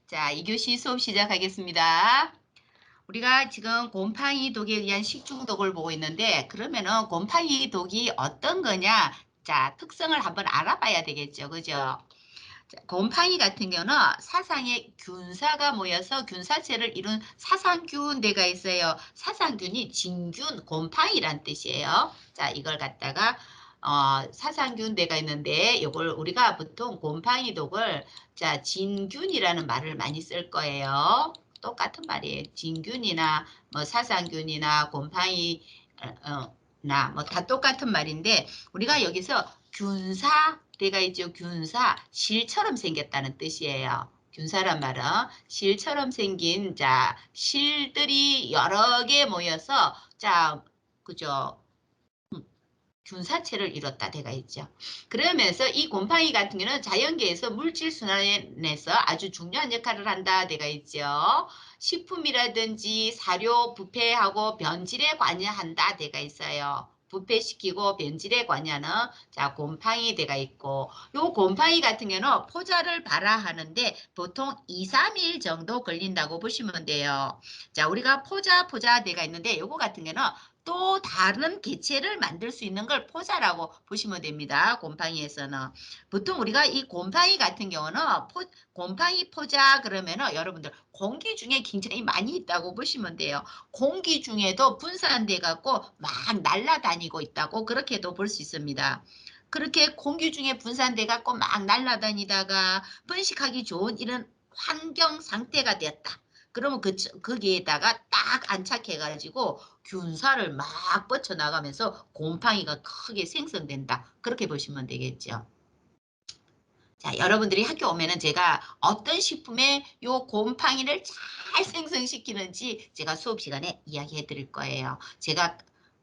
자, 2교시 수업 시작하겠습니다. 우리가 지금 곰팡이 독에 의한 식중독을 보고 있는데, 그러면은 곰팡이 독이 어떤 거냐? 자, 특성을 한번 알아봐야 되겠죠. 그죠? 자, 곰팡이 같은 경우는 사상에 균사가 모여서 균사체를 이룬 사상균대가 있어요. 사상균이 진균, 곰팡이란 뜻이에요. 자, 이걸 갖다가 사상균대가 있는데 이걸 우리가 보통 곰팡이 독을 자, 진균이라는 말을 많이 쓸 거예요. 똑같은 말이에요. 진균이나 뭐 사상균이나 곰팡이 나 뭐 다 똑같은 말인데 우리가 여기서 균사대가 있죠. 균사, 실처럼 생겼다는 뜻이에요. 균사란 말은 실처럼 생긴 자 실들이 여러 개 모여서 자 그죠. 균사체를 이뤘다 돼가 있죠. 그러면서 이 곰팡이 같은 경우는 자연계에서 물질 순환에서 아주 중요한 역할을 한다 돼가 있죠. 식품이라든지 사료 부패하고 변질에 관여한다 돼가 있어요. 부패시키고 변질에 관여하는 자 곰팡이 돼가 있고 요 곰팡이 같은 경우는 포자를 발화하는데 보통 2, 3일 정도 걸린다고 보시면 돼요. 자 우리가 포자 돼가 있는데 요거 같은 경우는 또 다른 개체를 만들 수 있는 걸 포자라고 보시면 됩니다. 곰팡이에서는. 보통 우리가 이 곰팡이 같은 경우는 곰팡이 포자 그러면은 여러분들 공기 중에 굉장히 많이 있다고 보시면 돼요. 공기 중에도 분산돼 갖고 막 날아다니고 있다고 그렇게도 볼 수 있습니다. 그렇게 공기 중에 분산돼 갖고 막 날아다니다가 번식하기 좋은 이런 환경 상태가 되었다. 그러면 거기에다가 딱 안착해가지고 균사를 막 뻗쳐나가면서 곰팡이가 크게 생성된다. 그렇게 보시면 되겠죠. 자, 여러분들이 학교 오면은 제가 어떤 식품에 요 곰팡이를 잘 생성시키는지 제가 수업 시간에 이야기해 드릴 거예요. 제가,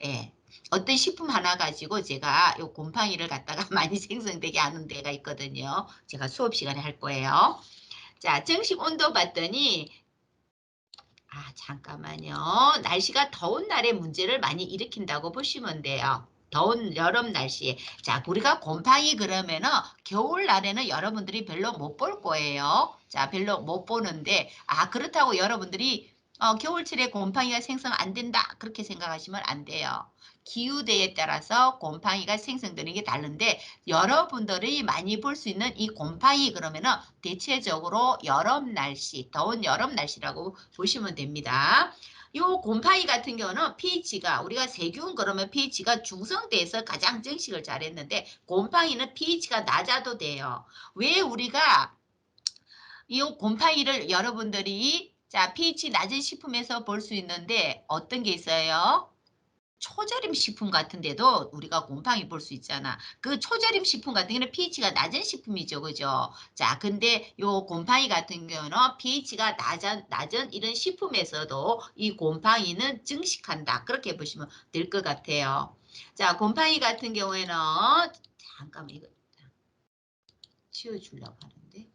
예, 어떤 식품 하나 가지고 제가 요 곰팡이를 갖다가 많이 생성되게 하는 데가 있거든요. 제가 수업 시간에 할 거예요. 자, 정식 온도 봤더니 잠깐만요. 날씨가 더운 날에 문제를 많이 일으킨다고 보시면 돼요. 더운 여름 날씨에. 자, 우리가 곰팡이 그러면은 겨울날에는 여러분들이 별로 못 볼 거예요. 자, 별로 못 보는데, 그렇다고 여러분들이 겨울철에 곰팡이가 생성 안 된다. 그렇게 생각하시면 안 돼요. 기후대에 따라서 곰팡이가 생성되는 게 다른데 여러분들이 많이 볼 수 있는 이 곰팡이 그러면은 대체적으로 여름 날씨, 더운 여름 날씨라고 보시면 됩니다. 요 곰팡이 같은 경우는 pH가 우리가 세균 그러면 pH가 중성대에서 가장 증식을 잘했는데 곰팡이는 pH가 낮아도 돼요. 왜 우리가 이 곰팡이를 여러분들이 자 pH 낮은 식품에서 볼 수 있는데 어떤 게 있어요? 초절임 식품 같은 데도 우리가 곰팡이 볼 수 있잖아. 그 초절임 식품 같은 경우는 pH가 낮은 식품이죠. 그죠? 자, 근데 요 곰팡이 같은 경우는 pH가 낮은 이런 식품에서도 이 곰팡이는 증식한다. 그렇게 보시면 될 것 같아요. 자, 곰팡이 같은 경우에는 잠깐만 이거 치워주려고 하는데.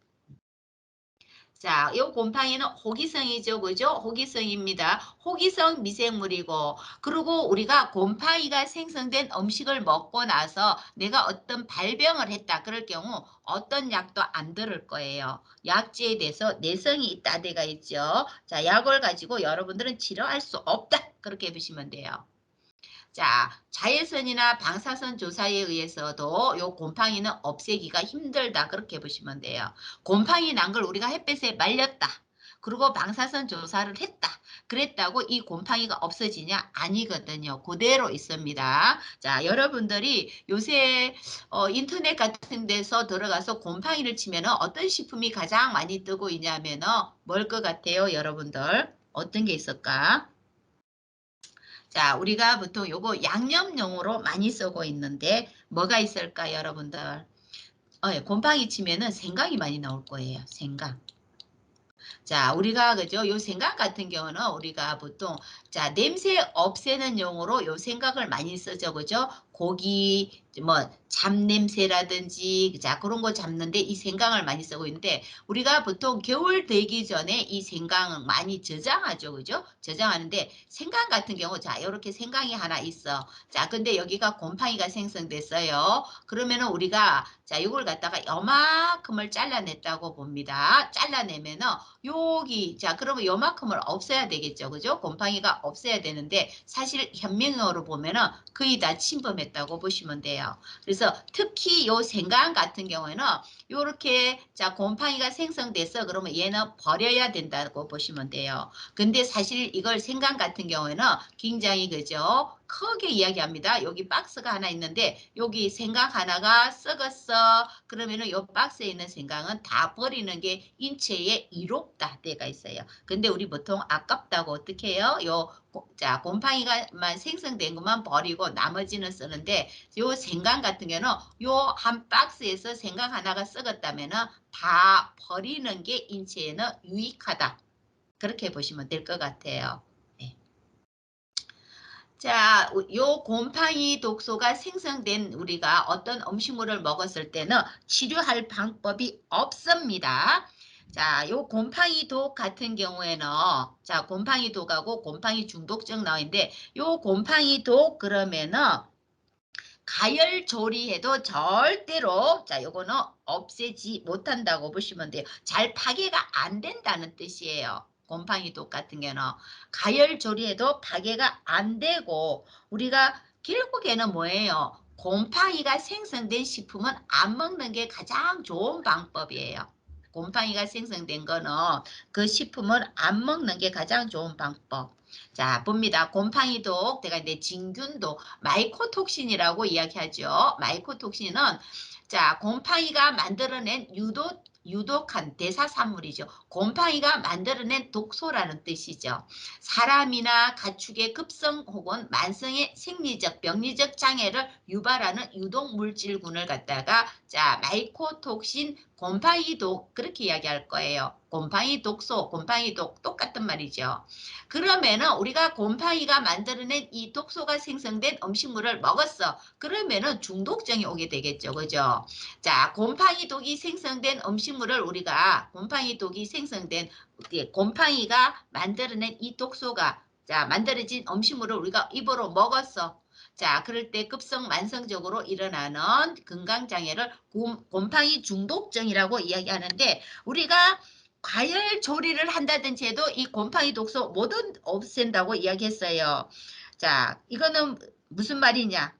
자, 이 곰팡이는 호기성이죠. 그죠? 호기성입니다. 호기성 미생물이고, 그리고 우리가 곰팡이가 생성된 음식을 먹고 나서 내가 어떤 발병을 했다. 그럴 경우 어떤 약도 안 들을 거예요. 약제에 대해서 내성이 있다. 데가 있죠. 자, 약을 가지고 여러분들은 치료할 수 없다. 그렇게 보시면 돼요. 자, 자외선이나 방사선 조사에 의해서도 요 곰팡이는 없애기가 힘들다. 그렇게 보시면 돼요. 곰팡이 난 걸 우리가 햇볕에 말렸다. 그리고 방사선 조사를 했다. 그랬다고 이 곰팡이가 없어지냐? 아니거든요. 그대로 있습니다. 자, 여러분들이 요새 인터넷 같은 데서 들어가서 곰팡이를 치면 어떤 식품이 가장 많이 뜨고 있냐면 뭘 것 같아요, 여러분들? 어떤 게 있을까? 자, 우리가 보통 요거 양념용으로 많이 쓰고 있는데 뭐가 있을까, 여러분들? 곰팡이 치면은 생강이 많이 나올 거예요. 생강. 자, 우리가 그죠? 요 생강 같은 경우는 우리가 보통 자, 냄새 없애는 용으로 요 생강을 많이 쓰죠. 그죠? 고기, 뭐, 잡냄새라든지, 자, 그런 거 잡는데 이 생강을 많이 쓰고 있는데, 우리가 보통 겨울 되기 전에 이 생강을 많이 저장하죠. 그죠? 저장하는데, 생강 같은 경우, 자, 요렇게 생강이 하나 있어. 자, 근데 여기가 곰팡이가 생성됐어요. 그러면은 우리가, 자, 요걸 갖다가 요만큼을 잘라냈다고 봅니다. 잘라내면은, 여기, 자, 그러면 요만큼을 없애야 되겠죠. 그죠? 곰팡이가 없애야 되는데, 사실 현명으로 보면은 거의 다 침범했다고 보시면 돼요. 그래서 특히 요 생강 같은 경우에는 요렇게, 자, 곰팡이가 생성돼서 그러면 얘는 버려야 된다고 보시면 돼요. 근데 사실 이걸 생강 같은 경우에는 굉장히, 그죠? 크게 이야기합니다. 여기 박스가 하나 있는데 여기 생강 하나가 썩었어. 그러면은 요 박스에 있는 생강은 다 버리는 게 인체에 이롭다 때가 있어요. 근데 우리 보통 아깝다고 어떻게 해요? 자, 곰팡이가만 생성된 것만 버리고 나머지는 쓰는데 요 생강 같은 경우는 요 한 박스에서 생강 하나가 썩었다면은 다 버리는 게 인체에는 유익하다. 그렇게 보시면 될 것 같아요. 네. 자, 요 곰팡이 독소가 생성된 우리가 어떤 음식물을 먹었을 때는 치료할 방법이 없습니다. 자, 요 곰팡이 독 같은 경우에는, 자, 곰팡이 독하고 곰팡이 중독증 나오는데, 요 곰팡이 독 그러면은 가열 조리해도 절대로, 자, 요거는 없애지 못한다고 보시면 돼요. 잘 파괴가 안 된다는 뜻이에요. 곰팡이 독 같은 경우는 가열 조리해도 파괴가 안 되고, 우리가 결국에는 뭐예요? 곰팡이가 생성된 식품은 안 먹는 게 가장 좋은 방법이에요. 곰팡이가 생성된 거는 그 식품을 안 먹는 게 가장 좋은 방법. 자, 봅니다. 곰팡이독, 내가 이제 진균독, 마이코톡신이라고 이야기하죠. 마이코톡신은, 자, 곰팡이가 만들어낸 유독한 대사산물이죠. 곰팡이가 만들어낸 독소라는 뜻이죠. 사람이나 가축의 급성 혹은 만성의 생리적, 병리적 장애를 유발하는 유독물질군을 갖다가, 자, 마이코톡신, 곰팡이독, 그렇게 이야기할 거예요. 곰팡이 독소, 곰팡이 독, 똑같은 말이죠. 그러면은 우리가 곰팡이가 만들어낸 이 독소가 생성된 음식물을 먹었어. 그러면은 중독성이 오게 되겠죠. 그죠? 자, 곰팡이 독이 생성된 음식물을 우리가, 곰팡이 독이 생성된, 곰팡이가 만들어낸 이 독소가, 자, 만들어진 음식물을 우리가 입으로 먹었어. 자, 그럴 때 급성 만성적으로 일어나는 건강장애를 곰팡이 중독증이라고 이야기하는데, 우리가 과열 조리를 한다든지 해도 이 곰팡이 독소 모두 없앤다고 이야기했어요. 자, 이거는 무슨 말이냐?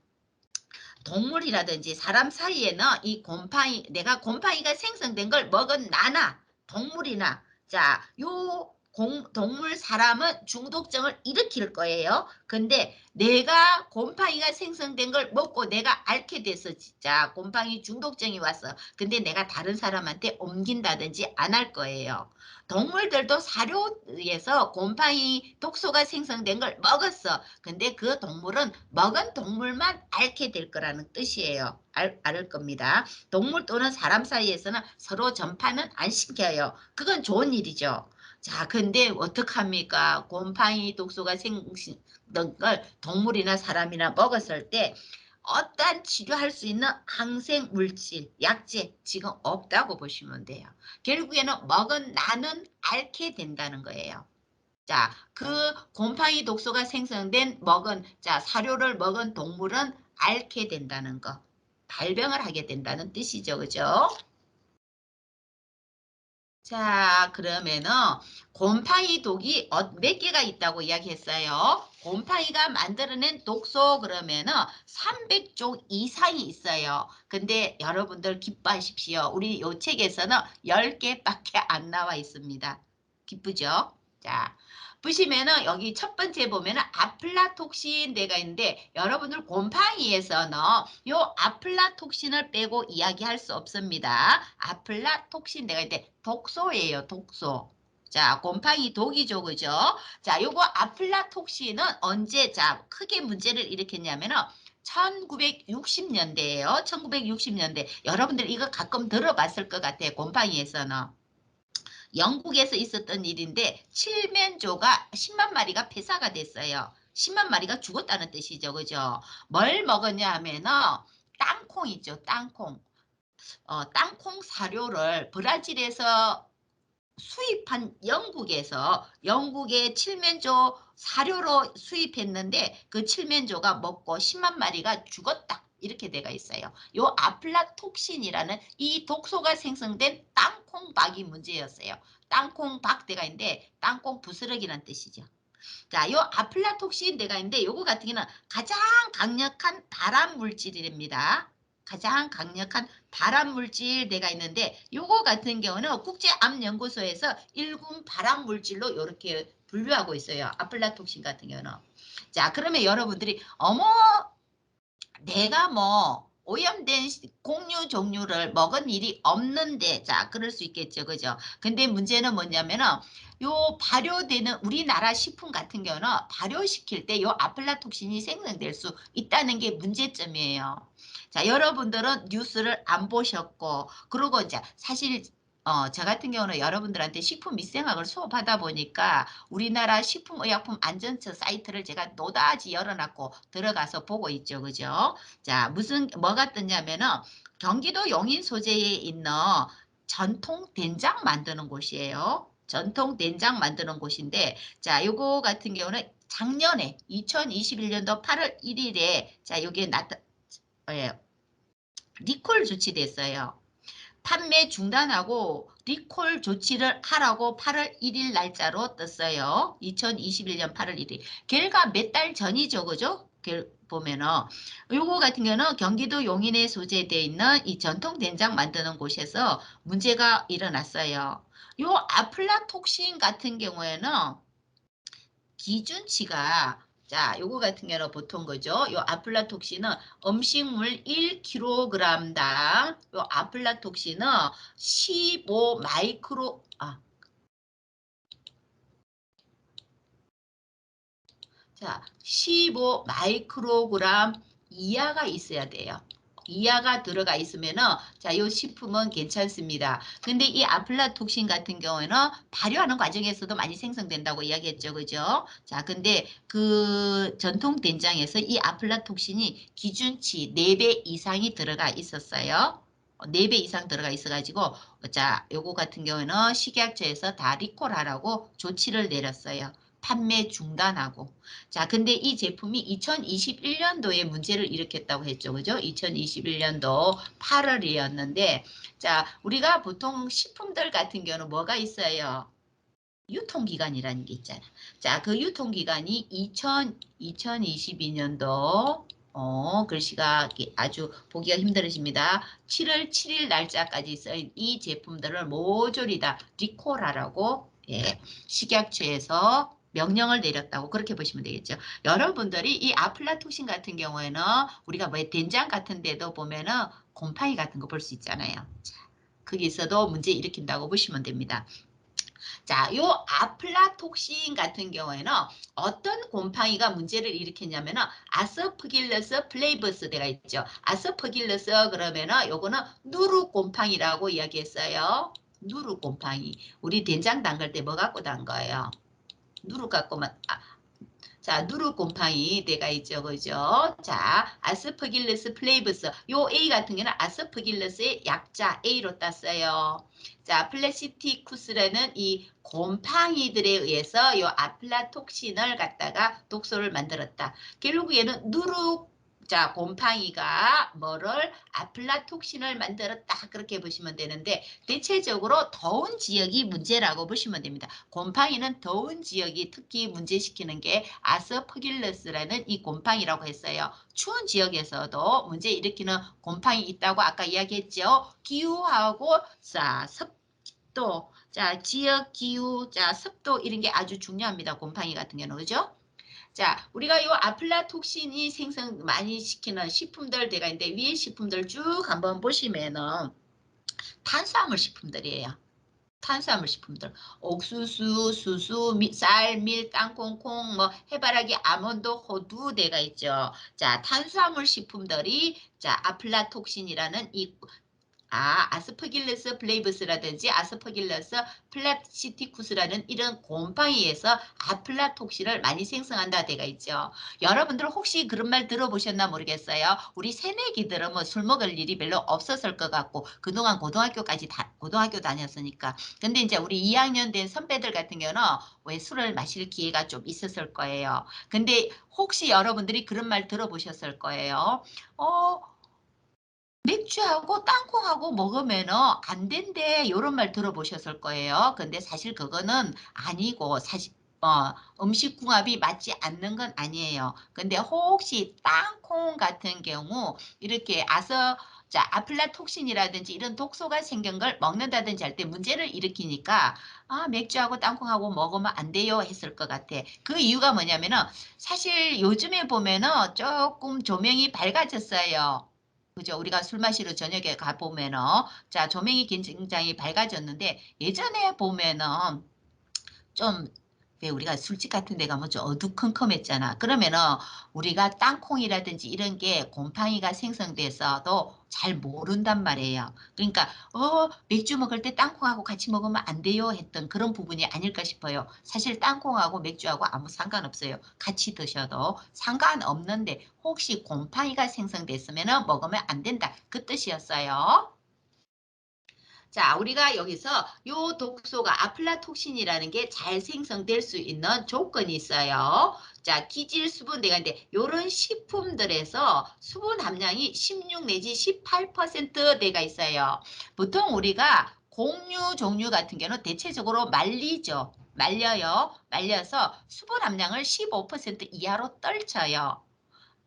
동물이라든지 사람 사이에는 이 곰팡이, 내가 곰팡이가 생성된 걸 먹은 나나 동물이나, 자, 동물 사람은 중독성을 일으킬 거예요. 근데 내가 곰팡이가 생성된 걸 먹고 내가 앓게 돼서 진짜 곰팡이 중독성이 왔어. 근데 내가 다른 사람한테 옮긴다든지 안 할 거예요. 동물들도 사료에서 곰팡이 독소가 생성된 걸 먹었어. 근데 그 동물은 먹은 동물만 앓게 될 거라는 뜻이에요. 앓을 겁니다. 동물 또는 사람 사이에서는 서로 전파는 안 시켜요. 그건 좋은 일이죠. 자, 근데 어떡합니까? 곰팡이 독소가 생긴 걸 동물이나 사람이나 먹었을 때 어떤 치료할 수 있는 항생 물질, 약제 지금 없다고 보시면 돼요. 결국에는 먹은 나는 앓게 된다는 거예요. 자, 그 곰팡이 독소가 생성된 자, 사료를 먹은 동물은 앓게 된다는 거. 발병을 하게 된다는 뜻이죠. 그죠? 자, 그러면은 곰팡이 독이 몇 개가 있다고 이야기했어요. 곰팡이가 만들어낸 독소 그러면은 300종 이상이 있어요. 근데 여러분들 기뻐하십시오. 우리 요 책에서는 10개밖에 안 나와 있습니다. 기쁘죠? 자, 보시면은 여기 첫 번째 보면은 아플라톡신 내가 있는데 여러분들 곰팡이에서는 요 아플라톡신을 빼고 이야기할 수 없습니다. 아플라톡신 내가 있는데 독소예요, 독소. 자, 곰팡이 독이죠, 그죠? 자, 요거 아플라톡신은 언제, 자, 크게 문제를 일으켰냐면은 1960년대예요. 1960년대. 여러분들 이거 가끔 들어봤을 것 같아요. 곰팡이에서는. 영국에서 있었던 일인데 칠면조가 10만 마리가 폐사가 됐어요. 10만 마리가 죽었다는 뜻이죠. 그죠? 뭘 먹었냐 하면은 땅콩 있죠. 땅콩. 땅콩 사료를 브라질에서 수입한 영국의 칠면조 사료로 수입했는데 그 칠면조가 먹고 10만 마리가 죽었다. 이렇게 돼가 있어요. 요 아플라톡신이라는 이 독소가 생성된 땅콩박이 문제였어요. 땅콩박대가 있는데 땅콩 부스러기란 뜻이죠. 자, 요 아플라톡신 대가 있는데 요거 같은 경우는 가장 강력한 발암 물질입니다. 가장 강력한 발암 물질 대가 있는데 요거 같은 경우는 국제암연구소에서 1군 발암 물질로 이렇게 분류하고 있어요. 아플라톡신 같은 경우는. 자, 그러면 여러분들이 어머 내가 뭐 오염된 곡류 종류를 먹은 일이 없는데 자 그럴 수 있겠죠. 그죠? 근데 문제는 뭐냐면은 요 발효되는 우리나라 식품 같은 경우는 발효시킬 때 요 아플라톡신이 생성될 수 있다는 게 문제점이에요. 자, 여러분들은 뉴스를 안 보셨고 그리고 이제 사실 저 같은 경우는 여러분들한테 식품 미생학을 수업하다 보니까 우리나라 식품의약품 안전처 사이트를 제가 노다지 열어놨고 들어가서 보고 있죠. 그죠? 자, 뭐가 떴냐면은 경기도 용인 소재에 있는 전통 된장 만드는 곳이에요. 전통 된장 만드는 곳인데, 자, 요거 같은 경우는 작년에 2021년도 8월 1일에 자, 여기에 예, 리콜 조치됐어요. 판매 중단하고 리콜 조치를 하라고 8월 1일 날짜로 떴어요. 2021년 8월 1일. 걔가 몇 달 전이죠. 그죠? 보면은 요거 같은 경우는 경기도 용인에 소재되어 있는 이 전통 된장 만드는 곳에서 문제가 일어났어요. 요 아플라톡신 같은 경우에는 기준치가 자, 요거 같은 경우는 보통 거죠. 요 아플라톡신은 음식물 1kg당 요 아플라톡신은 15 마이크로 자, 15 마이크로그램 이하가 있어야 돼요. 이하가 들어가 있으면은 자, 이 식품은 괜찮습니다. 근데 이 아플라톡신 같은 경우에는 발효하는 과정에서도 많이 생성된다고 이야기했죠. 그죠? 자, 근데 그 전통 된장에서 이 아플라톡신이 기준치 4배 이상이 들어가 있었어요. 4배 이상 들어가 있어가지고 자, 요거 같은 경우는 식약처에서 다 리콜하라고 조치를 내렸어요. 판매 중단하고. 자, 근데 이 제품이 2021년도에 문제를 일으켰다고 했죠. 그죠? 2021년도 8월이었는데, 자, 우리가 보통 식품들 같은 경우는 뭐가 있어요? 유통기간이라는 게 있잖아. 자, 그 유통기간이 2022년도 글씨가 아주 보기가 힘들으십니다. 7월 7일 날짜까지 써인 이 제품들을 모조리 다 리콜하라고 예, 식약처에서 명령을 내렸다고 그렇게 보시면 되겠죠. 여러분들이 이 아플라톡신 같은 경우에는 우리가 뭐 된장 같은 데도 보면은 곰팡이 같은 거 볼 수 있잖아요. 자, 거기서도 문제 일으킨다고 보시면 됩니다. 자, 요 아플라톡신 같은 경우에는 어떤 곰팡이가 문제를 일으켰냐면은 아스퍼길러스 플레이버스 대가 있죠. 아스퍼길러스 그러면은 요거는 누룩 곰팡이라고 이야기했어요. 누룩 곰팡이. 우리 된장 담글 때 뭐 갖고 담가요? 누룩 갖고만 자, 누룩 곰팡이 대가 있죠. 그죠? 자, 아스퍼길러스 플레이브스. 요 A 같은 경우는 아스퍼길러스의 약자 A로 땄어요. 자, 플래시티쿠스라는 이 곰팡이들에 의해서 요 아플라톡신을 갖다가 독소를 만들었다. 결국 얘는 누룩 자, 곰팡이가 뭐를 아플라톡신을 만들었다. 그렇게 보시면 되는데 대체적으로 더운 지역이 문제라고 보시면 됩니다. 곰팡이는 더운 지역이 특히 문제시키는 게 아스퍼길러스라는 이 곰팡이라고 했어요. 추운 지역에서도 문제 일으키는 곰팡이 있다고 아까 이야기했죠. 기후하고 자, 습도, 자, 지역 기후, 자, 습도 이런 게 아주 중요합니다. 곰팡이 같은 경우는 그죠? 자, 우리가 이 아플라톡신이 생성 많이 시키는 식품들 제가 있는데 위에 식품들 쭉 한번 보시면은 탄수화물 식품들이에요. 탄수화물 식품들, 옥수수, 수수, 쌀, 밀, 땅콩, 콩, 뭐 해바라기, 아몬드, 호두 대가 있죠. 자, 탄수화물 식품들이 자 아플라톡신이라는 이 아스퍼길러스 플레이브스라든지 아스퍼길러스 플라시티쿠스라는 이런 곰팡이에서 아플라톡신을 많이 생성한다 되가 있죠. 여러분들 혹시 그런 말 들어보셨나 모르겠어요. 우리 새내기들은 뭐 술 먹을 일이 별로 없었을 것 같고 그동안 고등학교 다녔으니까. 근데 이제 우리 2학년 된 선배들 같은 경우는 왜 술을 마실 기회가 좀 있었을 거예요. 근데 혹시 여러분들이 그런 말 들어보셨을 거예요. 맥주하고 땅콩하고 먹으면은 안 된대. 이런 말 들어보셨을 거예요. 근데 사실 그거는 아니고 사실 음식궁합이 맞지 않는 건 아니에요. 근데 혹시 땅콩 같은 경우 이렇게 아플라톡신이라든지 이런 독소가 생긴 걸 먹는다든지 할 때 문제를 일으키니까 맥주하고 땅콩하고 먹으면 안 돼요 했을 것 같아. 그 이유가 뭐냐면은 사실 요즘에 보면은 조금 조명이 밝아졌어요. 그죠? 우리가 술 마시러 저녁에 가보면은, 자, 조명이 굉장히 밝아졌는데, 예전에 보면은, 좀, 왜 우리가 술집 같은 데 가면 좀 어두컴컴했잖아. 그러면은, 우리가 땅콩이라든지 이런 게 곰팡이가 생성돼서도 잘 모른단 말이에요. 그러니까, 맥주 먹을 때 땅콩하고 같이 먹으면 안 돼요 했던 그런 부분이 아닐까 싶어요. 사실 땅콩하고 맥주하고 아무 상관없어요. 같이 드셔도 상관없는데, 혹시 곰팡이가 생성됐으면 먹으면 안 된다. 그 뜻이었어요. 자, 우리가 여기서 요 독소가 아플라톡신이라는 게 잘 생성될 수 있는 조건이 있어요. 자, 기질 수분 내가 이제 요런 식품들에서 수분 함량이 16 내지 18%대가 있어요. 보통 우리가 곡류 종류 같은 경우는 대체적으로 말리죠. 말려요. 말려서 수분 함량을 15% 이하로 떨쳐요.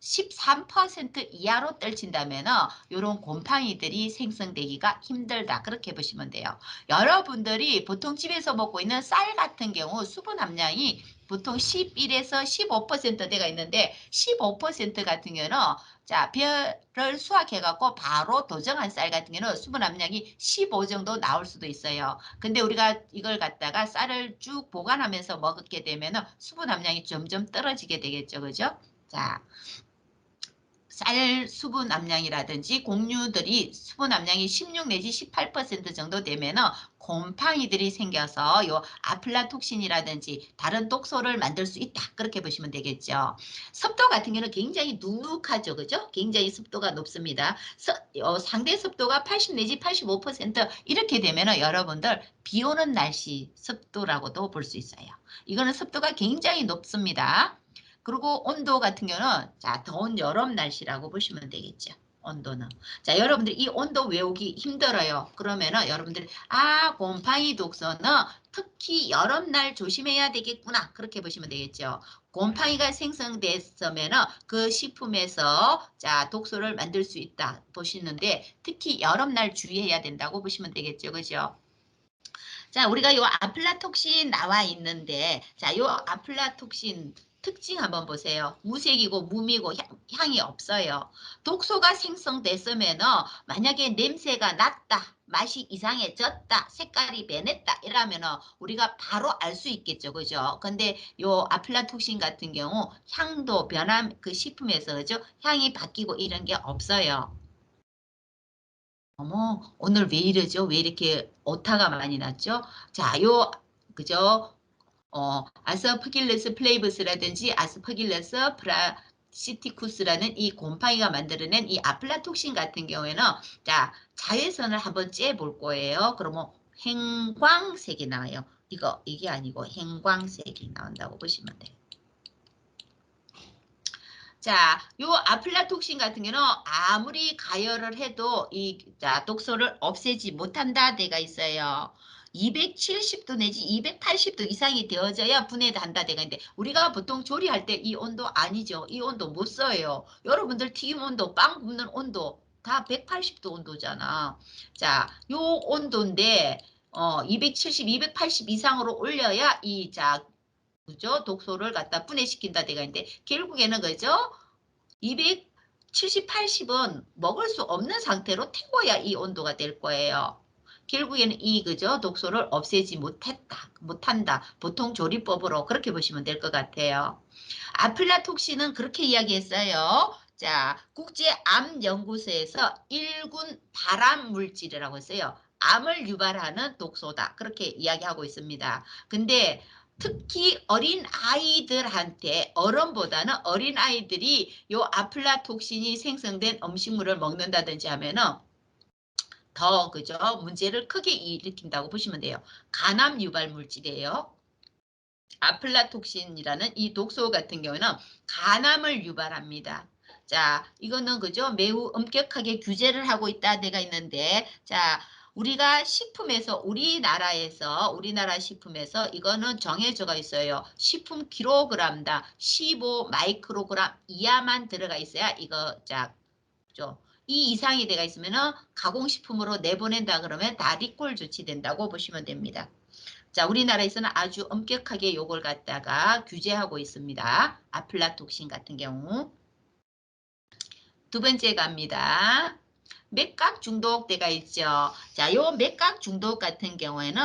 13% 이하로 떨친다면 이런 곰팡이들이 생성되기가 힘들다. 그렇게 보시면 돼요. 여러분들이 보통 집에서 먹고 있는 쌀 같은 경우 수분 함량이 보통 11에서 15%대가 있는데 15% 같은 경우는 자, 별을 수확해갖고 바로 도정한 쌀 같은 경우는 수분 함량이 15 정도 나올 수도 있어요. 근데 우리가 이걸 갖다가 쌀을 쭉 보관하면서 먹게 되면 수분 함량이 점점 떨어지게 되겠죠. 그죠? 자, 쌀 수분 함량이라든지 곡류들이 수분 함량이 16 내지 18% 정도 되면은 곰팡이들이 생겨서 요 아플라톡신이라든지 다른 독소를 만들 수 있다. 그렇게 보시면 되겠죠. 습도 같은 경우는 굉장히 눅눅하죠. 그죠? 굉장히 습도가 높습니다. 상대 습도가 80 내지 85% 이렇게 되면은 여러분들 비 오는 날씨 습도라고도 볼 수 있어요. 이거는 습도가 굉장히 높습니다. 그리고 온도 같은 경우는 자, 더운 여름 날씨라고 보시면 되겠죠. 온도는. 자, 여러분들 이 온도 외우기 힘들어요. 그러면은 여러분들 곰팡이 독소는 특히 여름날 조심해야 되겠구나. 그렇게 보시면 되겠죠. 곰팡이가 생성됐으면은 그 식품에서 자, 독소를 만들 수 있다 보시는데 특히 여름날 주의해야 된다고 보시면 되겠죠. 그죠? 자, 우리가 요 아플라톡신 나와 있는데, 자, 요 아플라톡신 특징 한번 보세요. 무색이고 무미고 향이 없어요. 독소가 생성됐으면은 만약에 냄새가 났다, 맛이 이상해졌다, 색깔이 변했다 이러면은 우리가 바로 알 수 있겠죠, 그죠? 근데 요 아플라톡신 같은 경우 향도 변함 그 식품에서 그죠? 향이 바뀌고 이런 게 없어요. 어머, 오늘 왜 이러죠? 왜 이렇게 오타가 많이 났죠? 자, 그죠? 아스퍼길러스 플레이브스라든지 아스퍼길러스 브라시티쿠스라는 이 곰팡이가 만들어낸 이 아플라톡신 같은 경우에는 자, 자외선을 한번 쬐 볼 거예요. 그러면 행광색이 나와요. 이게 아니고 행광색이 나온다고 보시면 돼요. 자, 요 아플라톡신 같은 경우는 아무리 가열을 해도 자, 독소를 없애지 못한다 데가 있어요. 270도 내지 280도 이상이 되어져야 분해한다 데가 있는데 우리가 보통 조리할 때 이 온도 아니죠. 이 온도 못 써요. 여러분들 튀김 온도, 빵 굽는 온도 다 180도 온도잖아. 자, 요 온도인데 270, 280 이상으로 올려야 그죠? 독소를 갖다 분해시킨다 데가 있는데 결국에는 그죠? 270, 80은 먹을 수 없는 상태로 태워야 이 온도가 될 거예요. 결국에는 그죠? 독소를 없애지 못한다. 보통 조리법으로 그렇게 보시면 될 것 같아요. 아플라톡신은 그렇게 이야기했어요. 자, 국제암연구소에서 1군 발암 물질이라고 했어요. 암을 유발하는 독소다. 그렇게 이야기하고 있습니다. 근데 특히 어린 아이들한테 어른보다는 어린 아이들이 요 아플라톡신이 생성된 음식물을 먹는다든지 하면은 더 그죠? 문제를 크게 일으킨다고 보시면 돼요. 간암 유발 물질이에요. 아플라톡신이라는 이 독소 같은 경우는 간암을 유발합니다. 자, 이거는 그죠? 매우 엄격하게 규제를 하고 있다 데가 있는데, 자, 우리가 식품에서 우리나라 식품에서 이거는 정해져가 있어요. 식품 킬로그램당 15 마이크로그램 이하만 들어가 있어야 이거 자, 그죠? 이 이상이 돼가 있으면은 가공식품으로 내보낸다 그러면 다 리콜 조치된다고 보시면 됩니다. 자, 우리나라에서는 아주 엄격하게 요걸 갖다가 규제하고 있습니다. 아플라톡신 같은 경우. 두 번째 갑니다. 맥각 중독대가 있죠. 자, 요 맥각 중독 같은 경우에는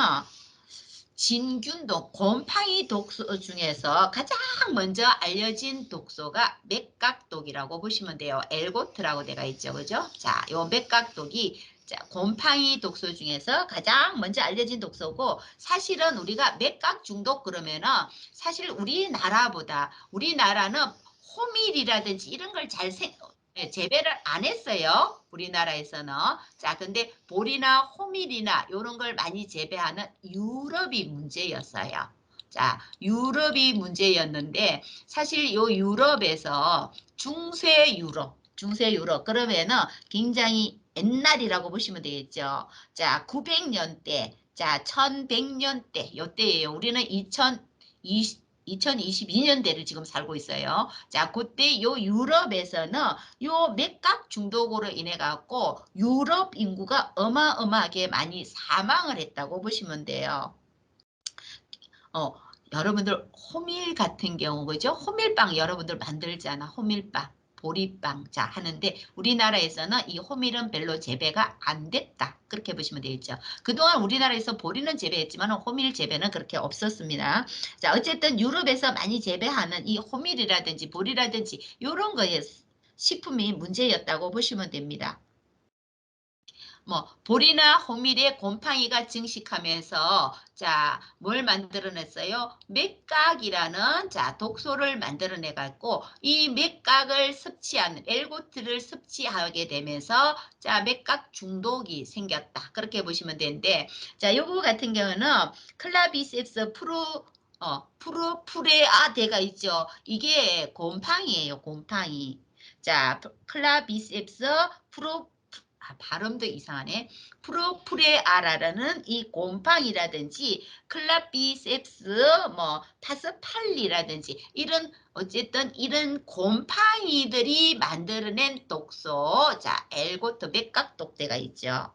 진균독, 곰팡이 독소 중에서 가장 먼저 알려진 독소가 맥각독이라고 보시면 돼요. 엘고트라고 되어 있죠. 그죠? 자, 요 맥각독이 자, 곰팡이 독소 중에서 가장 먼저 알려진 독소고, 사실은 우리가 맥각 중독 그러면은 사실 우리나라는 호밀이라든지 이런 걸 재배를 안 했어요. 우리나라에서는. 자, 근데 보리나 호밀이나 이런 걸 많이 재배하는 유럽이 문제였어요. 자, 유럽이 문제였는데 사실 요 유럽에서 중세 유럽 그러면은 굉장히 옛날이라고 보시면 되겠죠. 자, 900년대, 자, 1100년대 요때예요. 우리는 2022년대를 지금 살고 있어요. 자, 그때 요 유럽에서는 요 맥각 중독으로 인해 갖고 유럽 인구가 어마어마하게 많이 사망을 했다고 보시면 돼요. 어, 여러분들 호밀 같은 경우 그죠? 호밀빵 여러분들 만들잖아. 호밀빵. 보리빵 자 하는데 우리나라에서는 이 호밀은 별로 재배가 안 됐다. 그렇게 보시면 되겠죠. 그동안 우리나라에서 보리는 재배했지만 호밀 재배는 그렇게 없었습니다. 자, 어쨌든 유럽에서 많이 재배하는 이 호밀이라든지 보리라든지 이런 거에 식품이 문제였다고 보시면 됩니다. 뭐 보리나 호밀에 곰팡이가 증식하면서 자, 뭘 만들어냈어요? 맥각이라는 자, 독소를 만들어내 갖고 이 맥각을 섭취하는 엘고트를 섭취하게 되면서 자, 맥각 중독이 생겼다. 그렇게 보시면 되는데 자, 요거 같은 경우는 클라비셉스 프로프레아데가 있죠. 이게 곰팡이에요. 곰팡이. 자, 클라비셉스 프로 발음도 이상하네. 프로프레아라는 이 곰팡이라든지 클라비셉스 뭐 파스팔리라든지 이런 어쨌든 이런 곰팡이들이 만들어낸 독소 자 엘고트 맥각독대가 있죠.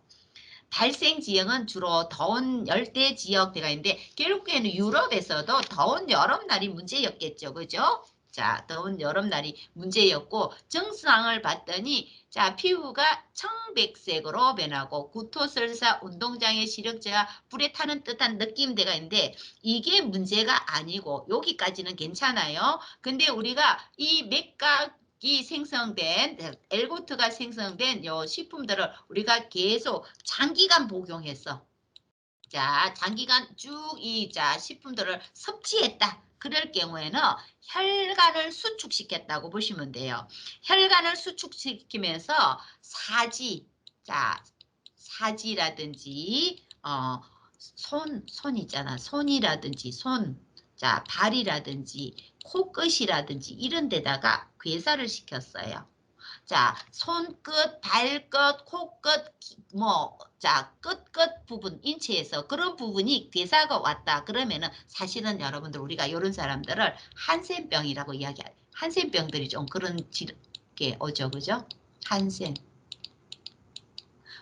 발생 지역은 주로 더운 열대 지역대가 있는데 결국에는 유럽에서도 더운 여름날이 문제였겠죠. 그죠? 자, 더운 여름날이 문제였고 증상을 봤더니 자, 피부가 청백색으로 변하고 구토설사, 운동장애 시력제가 불에 타는 듯한 느낌대가 있는데 이게 문제가 아니고 여기까지는 괜찮아요. 근데 우리가 이 맥각 이 생성된 엘고트가 생성된 요 식품들을 우리가 계속 장기간 복용했어. 자, 장기간 쭉 이 자 식품들을 섭취했다. 그럴 경우에는 혈관을 수축시켰다고 보시면 돼요. 혈관을 수축시키면서 자, 사지라든지 손 있잖아. 손이라든지 자, 발이라든지 코끝이라든지 이런 데다가 괴사를 시켰어요. 자, 손끝, 발끝, 코끝, 자, 끝 부분, 인체에서 그런 부분이 괴사가 왔다. 그러면은 사실은 여러분들 우리가 이런 사람들을 한센병이라고 한센병들이 좀 그런 게 오죠. 그죠? 한센.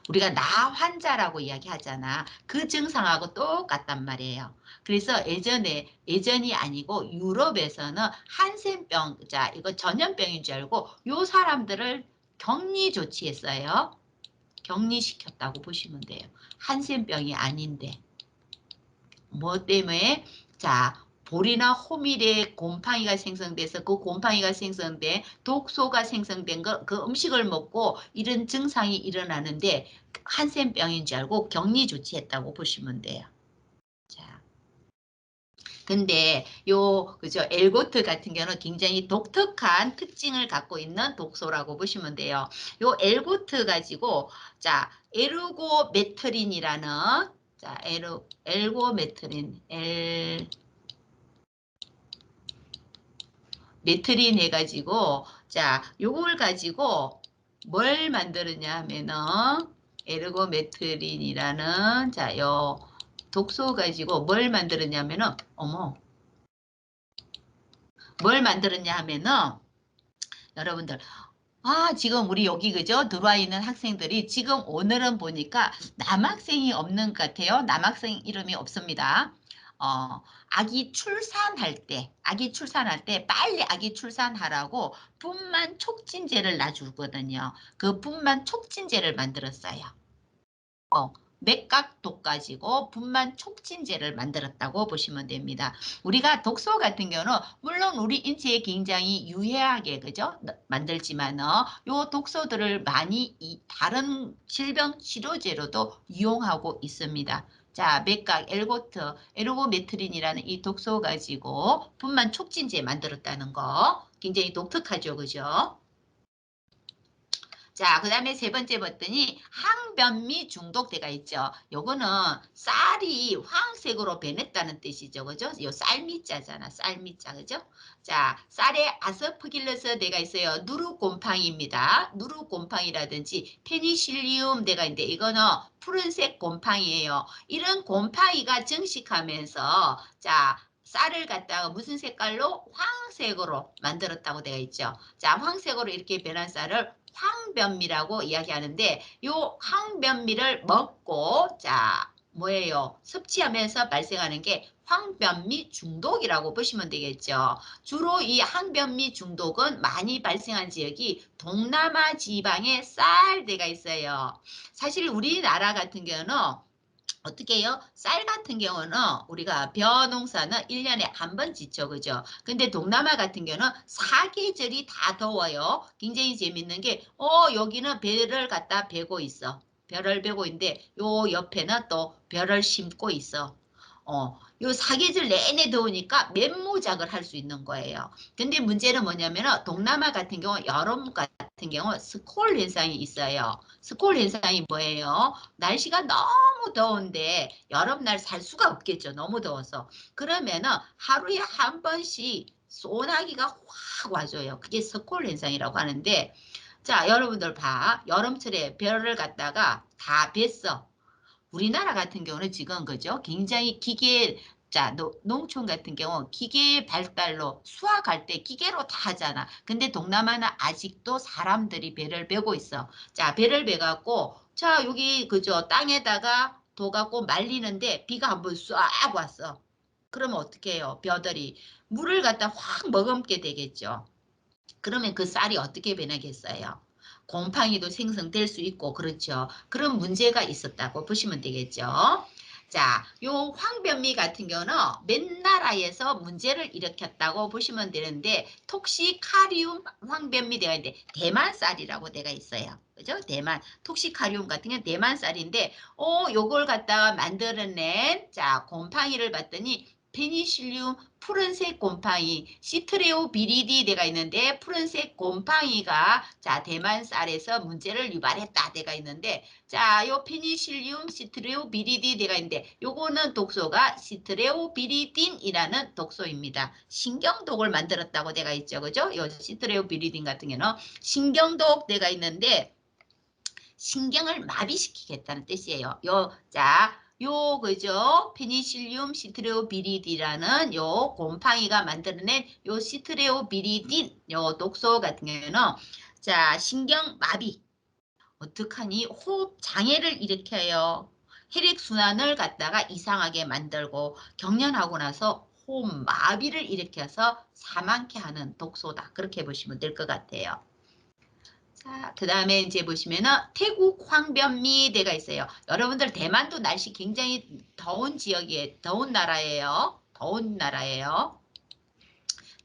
우리가 나 환자라고 이야기하잖아. 그 증상하고 똑같단 말이에요. 그래서 예전이 아니고 유럽에서는 한센병, 자, 이거 전염병인 줄 알고 요 사람들을 격리 조치했어요. 격리시켰다고 보시면 돼요. 한센병이 아닌데. 뭐 때문에? 자, 볼이나 호밀에 곰팡이가 생성돼서 그 곰팡이가 생성된 독소가 생성된 그 음식을 먹고 이런 증상이 일어나는데 한센병인 줄 알고 격리 조치했다고 보시면 돼요. 자, 근데 그죠, 엘고트 같은 경우는 굉장히 독특한 특징을 갖고 있는 독소라고 보시면 돼요. 요 엘고트 가지고 자, 에르고메트린이라는 자, 엘고메트린 메트린 해가지고 자, 요걸 가지고 뭘 만들었냐 하면은 에르고메트린이라는 자, 요 독소 가지고 뭘 만들었냐면은 어머 뭘 만들었냐 하면은 여러분들 지금 우리 여기 그죠? 들어와 있는 학생들이 지금 오늘은 보니까 남학생이 없는 것 같아요. 남학생 이름이 없습니다. 아기 출산할 때 빨리 아기 출산하라고 분만 촉진제를 놔주거든요. 그 분만 촉진제를 만들었어요. 맥각독 가지고 분만 촉진제를 만들었다고 보시면 됩니다. 우리가 독소 같은 경우는 물론 우리 인체에 굉장히 유해하게 그죠? 만들지만 요 독소들을 많이 다른 질병 치료제로도 이용하고 있습니다. 자, 맥각, 에르고메트린이라는 이 독소 가지고 분만 촉진제 만들었다는 거 굉장히 독특하죠, 그죠? 자, 그 다음에 세 번째 봤더니 항변미 중독대가 있죠. 요거는 쌀이 황색으로 변했다는 뜻이죠. 그죠? 요 쌀미자잖아. 쌀미자. 그죠? 자, 쌀에 아스퍼길러스 대가 있어요. 누루곰팡이입니다. 누루곰팡이라든지 페니실리움 대가 있는데 이거는 푸른색 곰팡이에요. 이런 곰팡이가 증식하면서 자, 쌀을 갖다가 무슨 색깔로? 황색으로 만들었다고 되어 있죠. 자, 황색으로 이렇게 변한 쌀을 황변미라고 이야기하는데 요 황변미를 먹고 자 뭐예요? 섭취하면서 발생하는 게 황변미 중독이라고 보시면 되겠죠. 주로 이 황변미 중독은 많이 발생한 지역이 동남아 지방의 쌀대가 있어요. 사실 우리나라 같은 경우는 어떻게 해요? 쌀 같은 경우는 우리가 벼 농사는 1년에 한 번 짓죠. 그죠? 근데 동남아 같은 경우는 사계절이 다 더워요. 굉장히 재밌는 게, 여기는 벼를 갖다 베고 있어. 벼를 베고 있는데, 요 옆에는 또 벼를 심고 있어. 요 사계절 내내 더우니까 맨모작을 할 수 있는 거예요. 근데 문제는 뭐냐면 동남아 같은 경우 여름 같은 경우 스콜 현상이 있어요. 스콜 현상이 뭐예요? 날씨가 너무 더운데 여름날 살 수가 없겠죠. 너무 더워서. 그러면은 하루에 한 번씩 소나기가 확 와줘요. 그게 스콜 현상이라고 하는데 자, 여러분들 봐. 여름철에 벼를 갖다가 다 뱄어. 우리나라 같은 경우는 지금 그죠? 굉장히 자, 농촌 같은 경우 기계 발달로 수확할 때 기계로 다 하잖아. 근데 동남아는 아직도 사람들이 배를 베고 있어. 자, 배를 베갖고 자, 여기 그죠? 땅에다가 둬 갖고 말리는데 비가 한번 쏴 왔어. 그러면 어떻게 해요? 벼들이 물을 갖다 확 머금게 되겠죠. 그러면 그 쌀이 어떻게 변하겠어요? 곰팡이도 생성될 수 있고 그렇죠. 그런 문제가 있었다고 보시면 되겠죠. 자, 요 황변미 같은 경우는 몇 나라에서 문제를 일으켰다고 보시면 되는데 톡시카리움 황변미 되어 있는데 대만 쌀이라고 되어 있어요. 그죠? 대만 톡시카리움 같은 경우는 대만 쌀인데 요걸 갖다가 만들어낸 자 곰팡이를 봤더니 페니실륨 푸른색 곰팡이 시트레오비리디 대가 있는데 푸른색 곰팡이가 자 대만 쌀에서 문제를 유발했다 대가 있는데 자 요 페니실륨 시트레오비리디 대가 있는데 요거는 독소가 시트레오비리딘이라는 독소입니다. 신경독을 만들었다고 대가 있죠. 그죠? 요 시트레오비리딘 같은 경우는 신경독 대가 있는데 신경을 마비시키겠다는 뜻이에요. 그죠? 페니실륨 시트레오비리디라는 요 곰팡이가 만들어낸 요 시트레오비리딘 요 독소 같은 경우는 자, 신경 마비. 어떡하니? 호흡 장애를 일으켜요. 혈액순환을 갖다가 이상하게 만들고 경련하고 나서 호흡 마비를 일으켜서 사망케 하는 독소다. 그렇게 보시면 될 것 같아요. 자, 그 다음에 이제 보시면은 태국 황변미대가 있어요. 여러분들 대만도 날씨 굉장히 더운 지역이에요. 더운 나라예요. 더운 나라예요.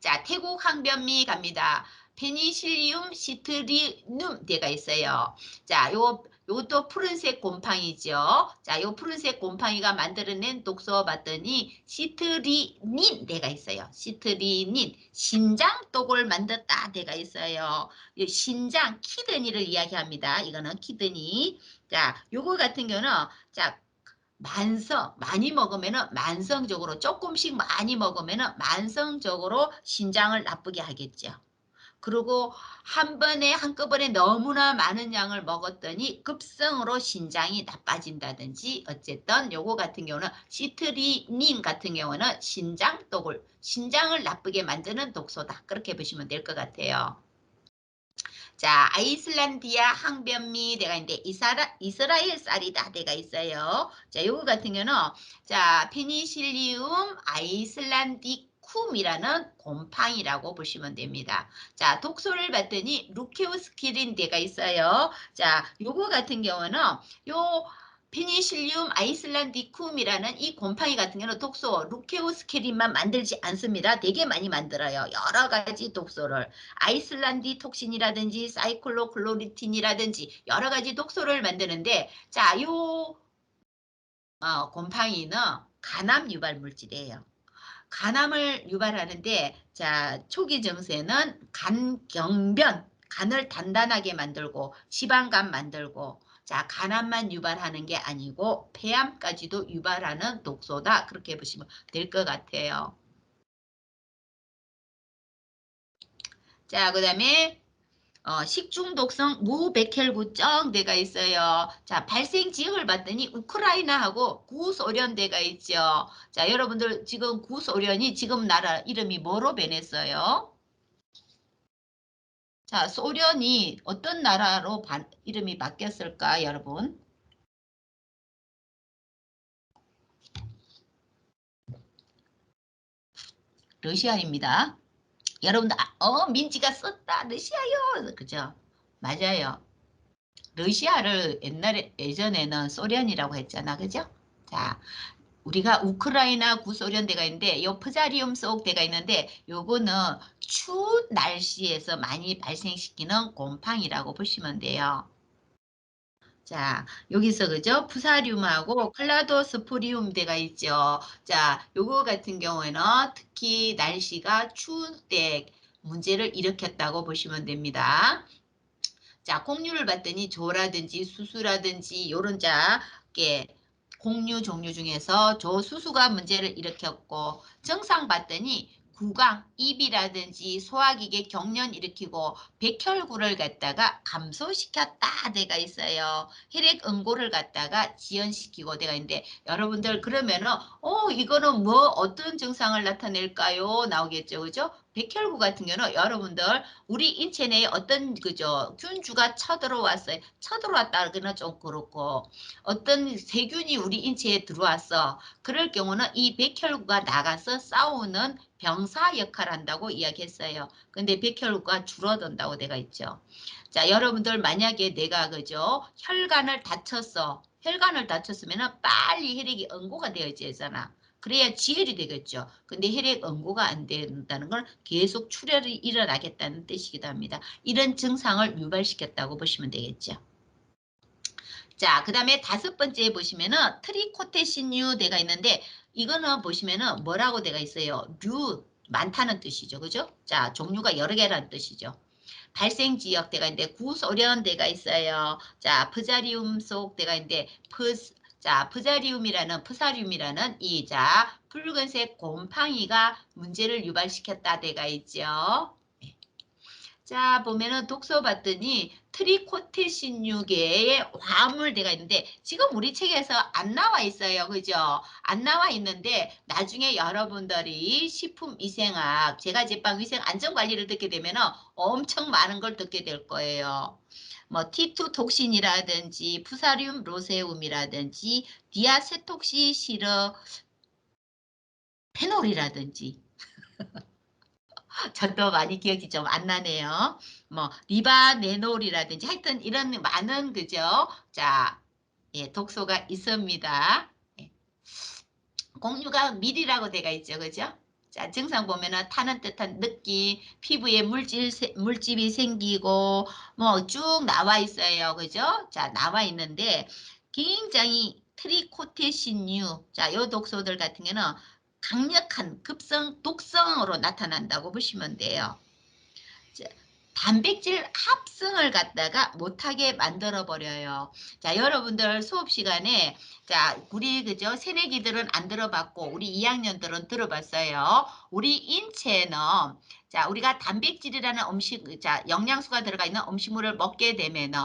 자, 태국 항변미 갑니다. 페니실리움 시트리눔 대가 있어요. 자, 요것도 푸른색 곰팡이죠. 자, 요 푸른색 곰팡이가 만들어낸 독소 봤더니 시트리닌 대가 있어요. 시트리닌, 신장독을 만들었다 대가 있어요. 신장, 키드니를 이야기합니다. 이거는 키드니. 자, 요거 같은 경우는 자, 많이 먹으면은 만성적으로 조금씩 많이 먹으면은 만성적으로 신장을 나쁘게 하겠죠. 그리고 한 번에 한꺼번에 너무나 많은 양을 먹었더니 급성으로 신장이 나빠진다든지 어쨌든 요거 같은 경우는 시트리닌 같은 경우는 신장을 나쁘게 만드는 독소다. 그렇게 보시면 될 것 같아요. 자, 아이슬란디아 항변미 대가 있는데 이스라엘 쌀이다 대가 있어요. 자, 요거 같은 경우는 자, 페니실리움 아이슬란디쿰이라는 곰팡이라고 보시면 됩니다. 자, 독소를 봤더니 루케오스키린 대가 있어요. 자, 요거 같은 경우는 요 페니실리움 아이슬란디쿰이라는 이 곰팡이 같은 경우는 독소 루케오스케린만 만들지 않습니다. 되게 많이 만들어요. 여러 가지 독소를. 아이슬란디 톡신이라든지 사이클로클로리틴이라든지 여러 가지 독소를 만드는데 자, 요 곰팡이는 간암 유발 물질이에요. 간암을 유발하는데 자, 초기 증세는 간경변, 간을 단단하게 만들고 지방간 만들고 자, 간암만 유발하는 게 아니고 폐암까지도 유발하는 독소다. 그렇게 보시면 될 것 같아요. 자, 그다음에 식중독성 무백혈구증대가 있어요. 자, 발생 지역을 봤더니 우크라이나하고 구소련대가 있죠. 자, 여러분들 지금 구소련이 지금 나라 이름이 뭐로 변했어요? 자, 소련이 어떤 나라로 이름이 바뀌었을까, 여러분? 러시아입니다. 여러분들, 민지가 썼다. 러시아요. 그죠? 맞아요. 러시아를 예전에는 소련이라고 했잖아. 그죠? 자, 우리가 우크라이나 구소련대가 있는데 요 프자리움 속 대가 있는데 요거는 추운 날씨에서 많이 발생시키는 곰팡이라고 보시면 돼요. 자, 여기서 그죠? 푸사리움하고 클라도스포리움 대가 있죠. 자, 요거 같은 경우에는 특히 날씨가 추울 때 문제를 일으켰다고 보시면 됩니다. 자, 곡류를 봤더니 조라든지 수수라든지 요런 자, 게 곡류 종류 중에서 조수수가 문제를 일으켰고 증상 봤더니 구강, 입이라든지 소화기계 경련 일으키고 백혈구를 갖다가 감소시켰다 대가 있어요. 혈액 응고를 갖다가 지연시키고 대가 있는데 여러분들 그러면은 이거는 뭐 어떤 증상을 나타낼까요? 나오겠죠. 그죠? 백혈구 같은 경우는 여러분들 우리 인체 내에 어떤 그죠 균주가 쳐들어왔어요. 쳐들어왔다기는 좀 그렇고 어떤 세균이 우리 인체에 들어왔어. 그럴 경우는 이 백혈구가 나가서 싸우는 병사 역할을 한다고 이야기했어요. 근데 백혈구가 줄어든다고 내가 있죠. 자, 여러분들 만약에 내가 그죠 혈관을 다쳤어. 혈관을 다쳤으면 빨리 혈액이 응고가 되어야지잖아. 그래야 지혈이 되겠죠. 근데 혈액 응고가 안 된다는 건 계속 출혈이 일어나겠다는 뜻이기도 합니다. 이런 증상을 유발시켰다고 보시면 되겠죠. 자, 그 다음에 다섯 번째 보시면은 트리코테신유 대가 있는데 이거는 보시면은 뭐라고 대가 있어요? 많다는 뜻이죠. 그죠? 자, 종류가 여러 개라는 뜻이죠. 발생 지역 대가 있는데 구소련 대가 있어요. 자, 프자리움 속 대가 있는데 자, 푸사리움이라는 이 자 붉은색 곰팡이가 문제를 유발시켰다 대가 있죠. 자, 보면은 독서 봤더니 트리코테신유계의 화합물대가 있는데 지금 우리 책에서 안 나와 있어요. 그죠? 안 나와 있는데 나중에 여러분들이 식품위생학, 제과제빵 위생 안전관리를 듣게 되면은 엄청 많은 걸 듣게 될 거예요. 뭐 T2 톡신이라든지 푸사륨 로세움이라든지 디아세톡시 시러 페놀이라든지 저도 많이 기억이 좀 안 나네요. 뭐 리바네놀이라든지 하여튼 이런 많은 그죠? 자, 예, 독소가 있습니다. 예. 공유가 밀이라고 되어 있죠. 그죠? 자, 증상 보면은 타는 듯한 느낌, 피부에 물집이 생기고, 뭐 쭉 나와 있어요. 그죠? 자, 나와 있는데, 굉장히 트리코테신류, 자, 요 독소들 같은 경우는 강력한 급성 독성으로 나타난다고 보시면 돼요. 자, 단백질 합성을 갖다가 못하게 만들어 버려요. 자, 여러분들 수업 시간에 자, 우리 그죠? 새내기들은 안 들어봤고 우리 2학년들은 들어봤어요. 우리 인체는 자, 우리가 단백질이라는 음식, 자, 영양소가 들어가 있는 음식물을 먹게 되면은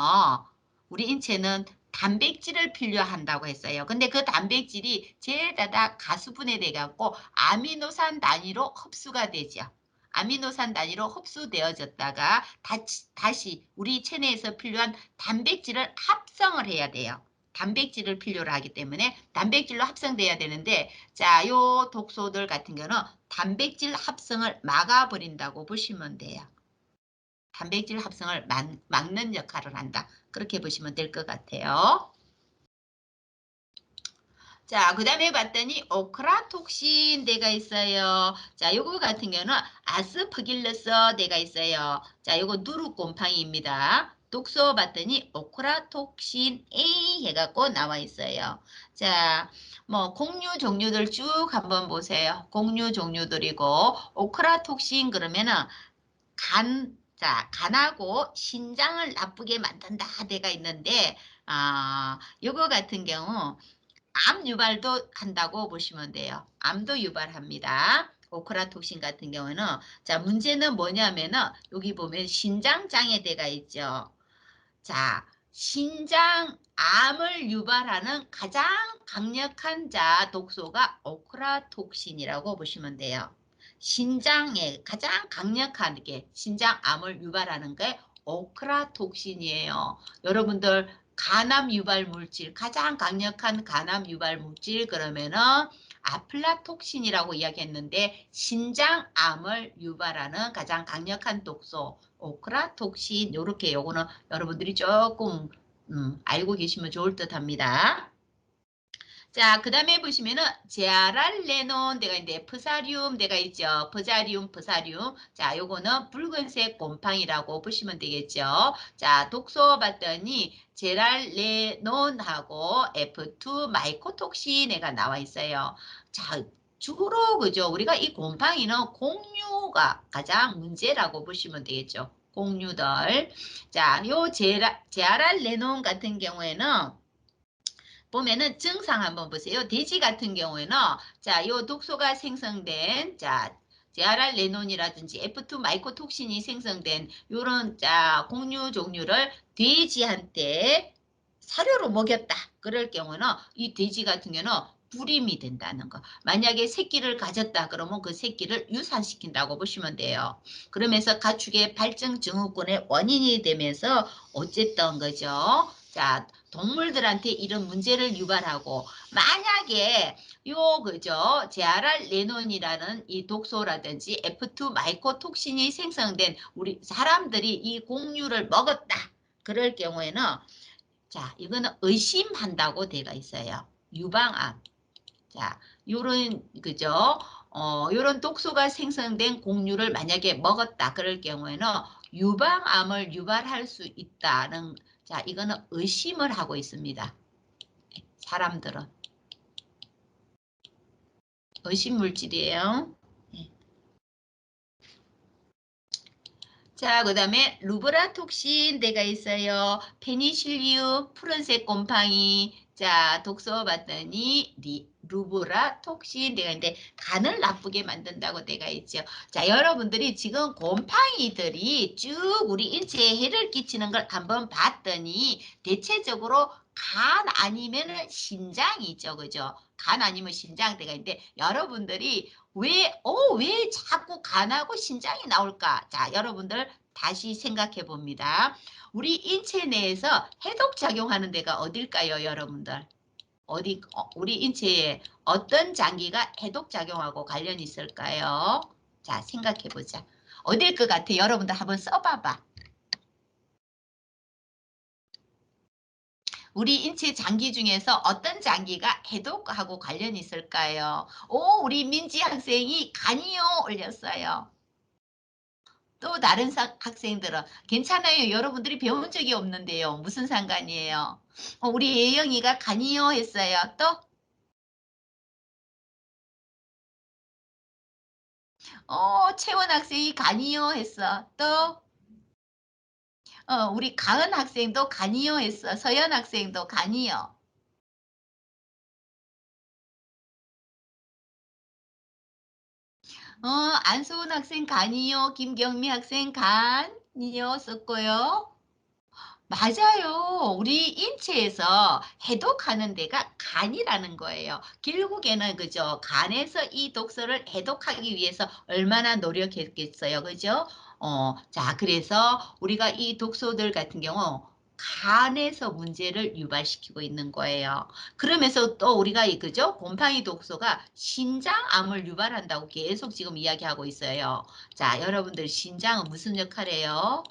우리 인체는 단백질을 필요한다고 했어요. 근데 그 단백질이 죄다다 가수분해돼 갖고 아미노산 단위로 흡수가 되죠. 아미노산 단위로 흡수되어졌다가 다시 우리 체내에서 필요한 단백질을 합성을 해야 돼요. 단백질을 필요로 하기 때문에 단백질로 합성돼야 되는데 자, 요 독소들 같은 경우는 단백질 합성을 막아버린다고 보시면 돼요. 단백질 합성을 막는 역할을 한다. 그렇게 보시면 될 것 같아요. 자, 그 다음에 봤더니 오크라톡신 대가 있어요. 자, 요거 같은 경우는 아스퍼길러스 대가 있어요. 자, 요거 누룩곰팡이입니다. 독소 봤더니 오크라톡신 A 해갖고 나와 있어요. 자, 뭐 곡류 종류들 쭉 한번 보세요. 곡류 종류들이고 오크라톡신 그러면은 간하고 신장을 나쁘게 만든다 대가 있는데 요거 같은 경우 암 유발도 한다고 보시면 돼요. 암도 유발합니다. 오크라톡신 같은 경우는 자, 문제는 뭐냐면은 여기 보면 신장장애대가 있죠. 자, 신장암을 유발하는 가장 강력한 자 독소가 오크라톡신이라고 보시면 돼요. 신장에 가장 강력한 게 신장암을 유발하는 게 오크라톡신이에요. 여러분들 간암 유발 물질, 가장 강력한 간암 유발 물질 그러면은 아플라톡신이라고 이야기했는데 신장암을 유발하는 가장 강력한 독소 오크라톡신 요렇게 요거는 여러분들이 조금 알고 계시면 좋을 듯 합니다. 자, 그 다음에 보시면은 제아랄레논 대가 있는데 프사륨 대가 있죠. 프사륨. 자, 요거는 붉은색 곰팡이라고 보시면 되겠죠. 자, 독소 봤더니 제랄레논하고 F2 마이코톡신애가 나와 있어요. 자, 주로 그죠. 우리가 이 곰팡이는 공유가 가장 문제라고 보시면 되겠죠. 공유들. 자, 요 제아랄레논 같은 경우에는 보면은 증상 한번 보세요. 돼지 같은 경우에는 자, 요 독소가 생성된 자, 제아랄레논이라든지 F2 마이코톡신이 생성된 요런 자, 곡류 종류를 돼지한테 사료로 먹였다. 그럴 경우는 이 돼지 같은 경우는 불임이 된다는 거. 만약에 새끼를 가졌다 그러면 그 새끼를 유산시킨다고 보시면 돼요. 그러면서 가축의 발정 증후군의 원인이 되면서 어쨌든 거죠. 자, 동물들한테 이런 문제를 유발하고 만약에 요 그죠 제아랄레논이라는 이 독소라든지 F2 마이코톡신이 생성된 우리 사람들이 이 곡류를 먹었다. 그럴 경우에는 자, 이거는 의심한다고 되어 있어요. 유방암. 자, 요런 그죠? 요런 독소가 생성된 곡류를 만약에 먹었다. 그럴 경우에는 유방암을 유발할 수 있다는 자, 이거는 의심을 하고 있습니다. 사람들은 의심 물질이에요. 자, 그 다음에 루브라톡신 대가 있어요. 페니실리움, 푸른색 곰팡이. 자, 독소 봤더니 루브라톡신 대가 있는데 간을 나쁘게 만든다고 대가 있죠. 자, 여러분들이 지금 곰팡이들이 쭉 우리 인체에 해를 끼치는 걸 한번 봤더니 대체적으로 간 아니면은 신장이죠. 그죠? 간 아니면 신장 대가 있는데 여러분들이 왜 자꾸 간하고 신장이 나올까? 자, 여러분들 다시 생각해 봅니다. 우리 인체 내에서 해독작용하는 데가 어딜까요, 여러분들? 우리 인체에 어떤 장기가 해독작용하고 관련이 있을까요? 자, 생각해 보자. 어딜 것 같아? 여러분들 한번 써봐봐. 우리 인체 장기 중에서 어떤 장기가 해독하고 관련이 있을까요? 오, 우리 민지 학생이 간이요 올렸어요. 또 다른 학생들은 괜찮아요. 여러분들이 배운 적이 없는데요. 무슨 상관이에요? 우리 예영이가 간이요 했어요. 또 채원 학생이 간이요 했어. 또 우리 가은 학생도 간이요 했어. 서연 학생도 간이요. 안수훈 학생 간이요. 김경미 학생 간이요 썼고요. 맞아요. 우리 인체에서 해독하는 데가 간이라는 거예요. 결국에는 그죠. 간에서 이 독소를 해독하기 위해서 얼마나 노력했겠어요. 그죠? 자, 그래서 우리가 이 독소들 같은 경우 간에서 문제를 유발시키고 있는 거예요. 그러면서 또 우리가 그죠? 곰팡이 독소가 신장암을 유발한다고 계속 지금 이야기하고 있어요. 자, 여러분들 신장은 무슨 역할을 해요?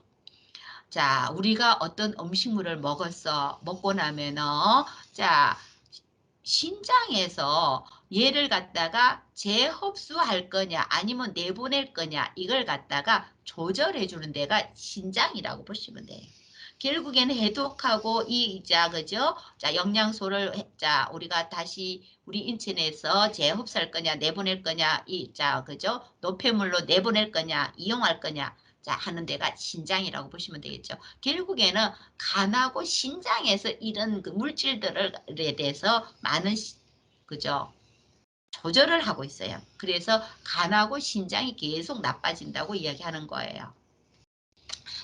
자, 우리가 어떤 음식물을 먹었어. 먹고 나면은, 자, 신장에서 얘를 갖다가 재흡수할 거냐, 아니면 내보낼 거냐, 이걸 갖다가 조절해 주는 데가 신장이라고 보시면 돼요. 결국에는 해독하고 자, 그죠? 자, 영양소를, 자, 우리가 다시 우리 인체내에서 재흡수할 거냐, 내보낼 거냐, 자, 그죠? 노폐물로 내보낼 거냐, 이용할 거냐, 자, 하는 데가 신장이라고 보시면 되겠죠. 결국에는 간하고 신장에서 이런 그 물질들에 대해서 많은 그죠? 조절을 하고 있어요. 그래서 간하고 신장이 계속 나빠진다고 이야기하는 거예요.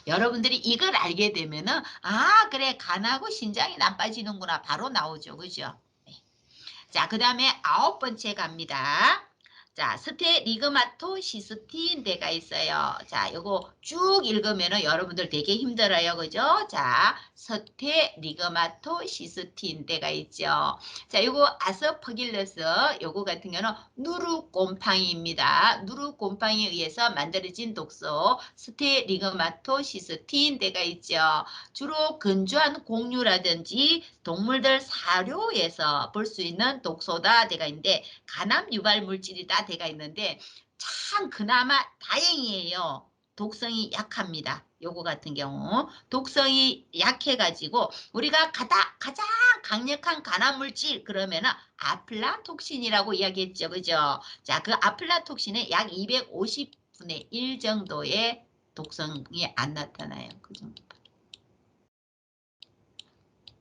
여러분들이 이걸 알게 되면은 그래 간하고 신장이 나빠지는구나 바로 나오죠. 그죠? 네. 자, 그 다음에 9번째 갑니다. 자, 스테리그마토시스틴 데가 있어요. 자, 요거 쭉 읽으면은 여러분들 되게 힘들어요. 그죠? 자, 스테리그마토시스틴 데가 있죠. 자, 요거 아스퍼길러스 요거 같은 경우는 누룩곰팡이입니다. 누룩곰팡이에 의해서 만들어진 독소 스테리그마토시스틴 데가 있죠. 주로 건조한 곡류라든지 동물들 사료에서 볼 수 있는 독소다 돼가 있는데 간암 유발 물질이다 돼가 있는데 참 그나마 다행이에요. 독성이 약합니다. 요거 같은 경우 독성이 약해가지고 우리가 가장 강력한 간암 물질 그러면은 아플라톡신이라고 이야기했죠. 그죠? 자, 그 아플라톡신의 약 250분의 1 정도의 독성이 안 나타나요. 그 정도.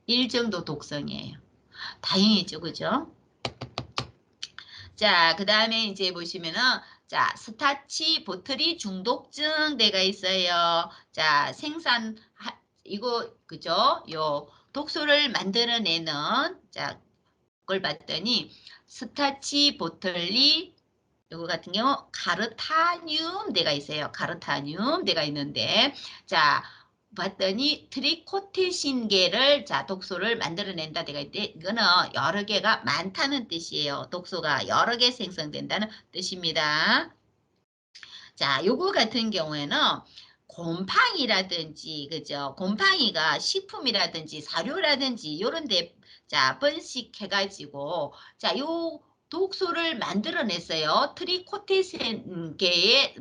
1 정도 독성이에요. 다행이죠. 그죠? 자, 그 다음에 이제 보시면은, 자, 스타치 보트리 중독증 데가 있어요. 자, 이거, 그죠? 요, 독소를 만들어내는, 자, 그걸 봤더니, 스타치 보틀리, 요거 같은 경우, 카르타늄 데가 있어요. 카르타늄 데가 있는데, 자, 봤더니 트리코테신계를 자 독소를 만들어낸다 되가 있대. 이거는 여러 개가 많다는 뜻이에요. 독소가 여러 개 생성된다는 뜻입니다. 자, 요거 같은 경우에는 곰팡이라든지 그죠? 곰팡이가 식품이라든지 사료라든지 요런 데 자, 번식해 가지고 자, 요 독소를 만들어냈어요. 트리코테신계에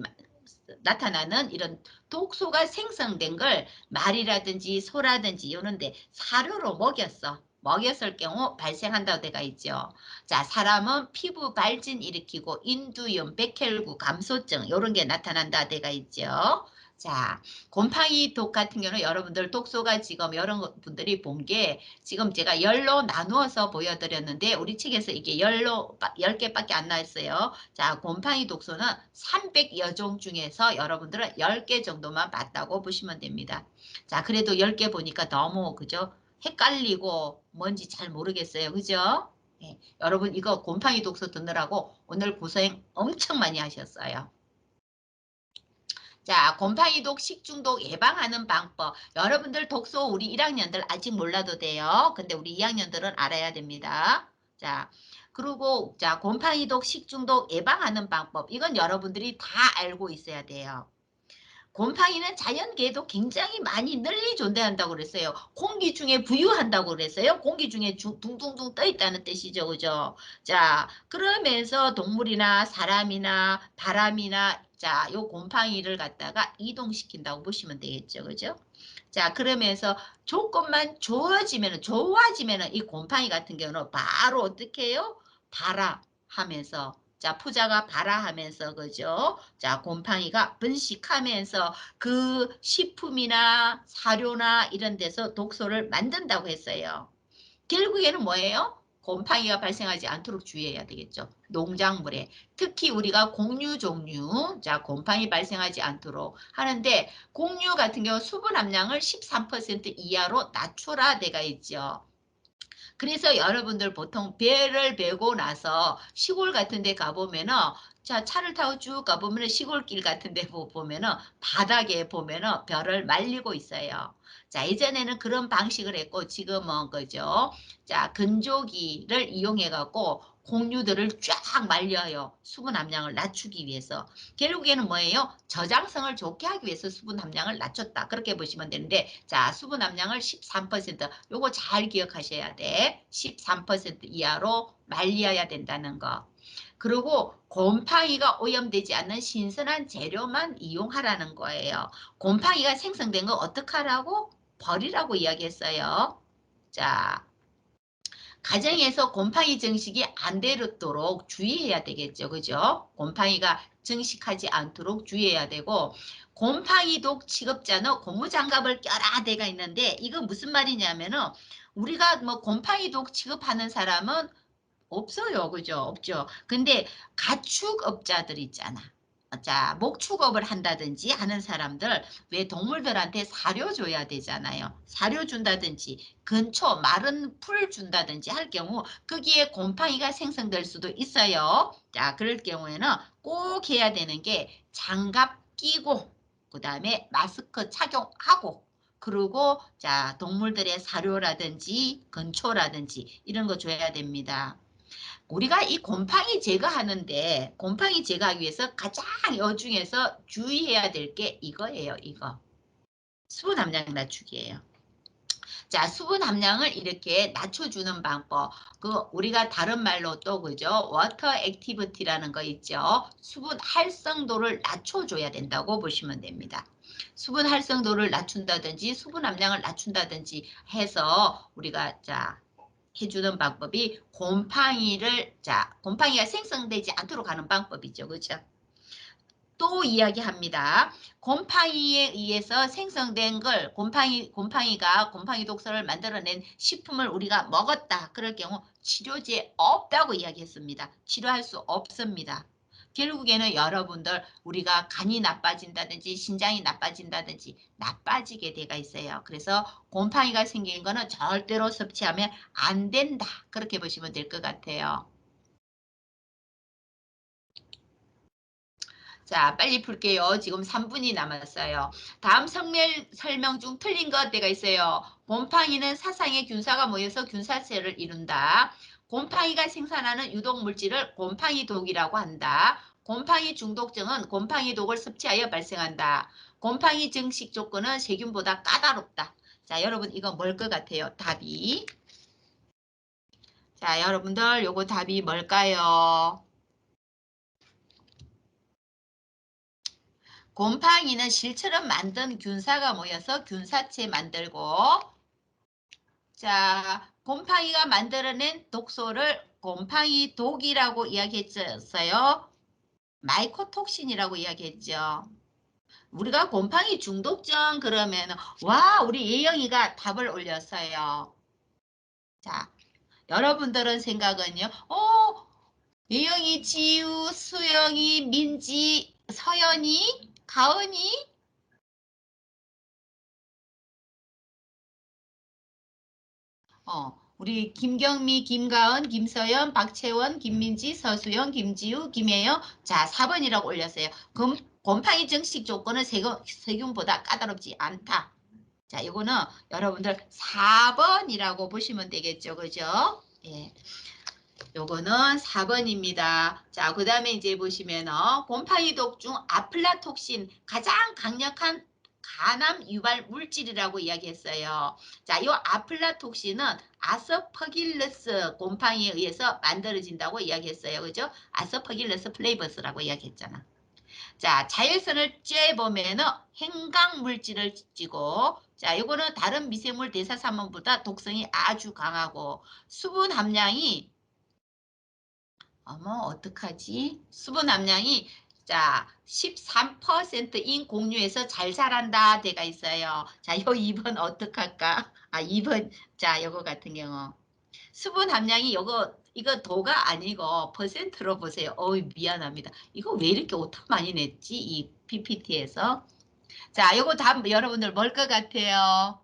나타나는 이런 독소가 생성된 걸 말이라든지 소라든지 이런데 사료로 먹였어. 먹였을 경우 발생한다고 되어 있죠. 자, 사람은 피부 발진 일으키고 인두염, 백혈구, 감소증 이런 게 나타난다 되어 있죠. 자, 곰팡이 독 같은 경우는 여러분들 독소가 지금 여러분들이 본 게 지금 제가 열로 나누어서 보여드렸는데 우리 책에서 이게 10개밖에 안 나왔어요. 자, 곰팡이 독소는 300여 종 중에서 여러분들은 10개 정도만 봤다고 보시면 됩니다. 자, 그래도 10개 보니까 너무 그죠? 헷갈리고 뭔지 잘 모르겠어요. 그죠? 네, 여러분 이거 곰팡이 독소 듣느라고 오늘 고생 엄청 많이 하셨어요. 자, 곰팡이독, 식중독 예방하는 방법. 여러분들 독소 우리 1학년들 아직 몰라도 돼요. 근데 우리 2학년들은 알아야 됩니다. 자, 그리고 자, 곰팡이독, 식중독 예방하는 방법. 이건 여러분들이 다 알고 있어야 돼요. 곰팡이는 자연계에도 굉장히 많이 널리 존재한다고 그랬어요. 공기 중에 부유한다고 그랬어요. 공기 중에 둥둥둥 떠 있다는 뜻이죠. 그죠? 자, 그러면서 동물이나 사람이나 바람이나 자, 요 곰팡이를 갖다가 이동시킨다고 보시면 되겠죠. 그죠? 자, 그러면서 조건만 좋아지면은 이 곰팡이 같은 경우는 바로 어떻게 해요? 발아 하면서 자, 푸자가 발아하면서 그죠? 자, 곰팡이가 번식하면서 그 식품이나 사료나 이런 데서 독소를 만든다고 했어요. 결국에는 뭐예요? 곰팡이가 발생하지 않도록 주의해야 되겠죠. 농작물에. 특히 우리가 곡류 종류, 자, 곰팡이 발생하지 않도록 하는데, 곡류 같은 경우 수분 함량을 13% 이하로 낮추라 되가 있죠. 그래서 여러분들 보통 배를 베고 나서 시골 같은 데 가보면은 자, 차를 타고 쭉 가보면은 시골길 같은 데 보면은 바닥에 보면은 벼를 말리고 있어요. 자, 예전에는 그런 방식을 했고 지금은 그죠. 자, 건조기를 이용해 갖고 곡류들을 쫙 말려요. 수분 함량을 낮추기 위해서. 결국에는 뭐예요? 저장성을 좋게 하기 위해서 수분 함량을 낮췄다. 그렇게 보시면 되는데 자, 수분 함량을 13% 요거 잘 기억하셔야 돼. 13% 이하로 말려야 된다는 거. 그리고 곰팡이가 오염되지 않는 신선한 재료만 이용하라는 거예요. 곰팡이가 생성된 거 어떡하라고? 버리라고 이야기했어요. 자, 가정에서 곰팡이 증식이 안 되도록 주의해야 되겠죠. 그죠? 곰팡이가 증식하지 않도록 주의해야 되고 곰팡이 독 취급자는 고무장갑을 껴라 대가 있는데 이거 무슨 말이냐면은 우리가 뭐 곰팡이 독 취급하는 사람은 없어요. 그죠? 없죠. 근데 가축업자들 있잖아. 자, 목축업을 한다든지 하는 사람들 왜 동물들한테 사료 줘야 되잖아요. 사료 준다든지 근초 마른 풀 준다든지 할 경우 거기에 곰팡이가 생성될 수도 있어요. 자, 그럴 경우에는 꼭 해야 되는 게 장갑 끼고 그다음에 마스크 착용하고 그리고 자, 동물들의 사료라든지 근초라든지 이런 거 줘야 됩니다. 우리가 이 곰팡이 제거하는데 곰팡이 제거하기 위해서 가장 요 중에서 주의해야 될 게 이거예요. 이거. 수분 함량 낮추기예요. 자, 수분 함량을 이렇게 낮춰주는 방법. 그 우리가 다른 말로 또 그죠? 워터 액티비티라는 거 있죠. 수분 활성도를 낮춰줘야 된다고 보시면 됩니다. 수분 활성도를 낮춘다든지 수분 함량을 낮춘다든지 해서 우리가 자 해주는 방법이 곰팡이가 생성되지 않도록 하는 방법이죠. 그렇죠? 또 이야기합니다. 곰팡이에 의해서 생성된 걸 곰팡이가 곰팡이 독소를 만들어낸 식품을 우리가 먹었다. 그럴 경우 치료제 없다고 이야기했습니다. 치료할 수 없습니다. 결국에는 여러분들 우리가 간이 나빠진다든지 신장이 나빠진다든지 나빠지게 돼가 있어요. 그래서 곰팡이가 생긴 거는 절대로 섭취하면 안 된다. 그렇게 보시면 될 것 같아요. 자, 빨리 풀게요. 지금 3분이 남았어요. 다음 설명 중 틀린 것 때가 있어요. 곰팡이는 사상의 균사가 모여서 균사체를 이룬다. 곰팡이가 생산하는 유독물질을 곰팡이 독이라고 한다. 곰팡이 중독증은 곰팡이 독을 섭취하여 발생한다. 곰팡이 증식 조건은 세균보다 까다롭다. 자, 여러분 이거 뭘 것 같아요? 답이. 자, 여러분들 요거 답이 뭘까요? 곰팡이는 실처럼 만든 균사가 모여서 균사체 만들고 자, 곰팡이가 만들어낸 독소를 곰팡이 독이라고 이야기했어요. 마이코톡신이라고 이야기했죠. 우리가 곰팡이 중독증 그러면 와, 우리 예영이가 답을 올렸어요. 자, 여러분들은 생각은요? 예영이, 지우, 수영이, 민지, 서연이, 가은이 우리 김경미, 김가은, 김서연, 박채원, 김민지, 서수영, 김지우, 김혜영. 자, 4번이라고 올렸어요. 그럼 곰팡이 증식 조건은 세균보다 까다롭지 않다. 자, 이거는 여러분들 4번이라고 보시면 되겠죠. 그죠? 예. 요거는 4번입니다. 자, 그 다음에 이제 보시면은 곰팡이 독 중 아플라톡신 가장 강력한 간암 유발 물질이라고 이야기했어요. 자, 이 아플라톡신은 아스퍼길러스 곰팡이에 의해서 만들어진다고 이야기했어요. 그죠? 아스퍼길러스 플레이버스라고 이야기했잖아. 자, 자외선을 쬐보면은 행강 물질을 찌고, 자, 요거는 다른 미생물 대사산물보다 독성이 아주 강하고 수분 함량이 어머 어떡하지? 수분 함량이 자 13%인 공유에서 잘 자란다 돼가 있어요. 자, 요 2번 어떡할까? 아, 2번 자, 요거 같은 경우 수분 함량이 요거 이거 도가 아니고 퍼센트로 보세요. 어이 미안합니다. 이거 왜 이렇게 오타 많이 냈지? 이 PPT에서. 자, 요거 답 여러분들 뭘 것 같아요?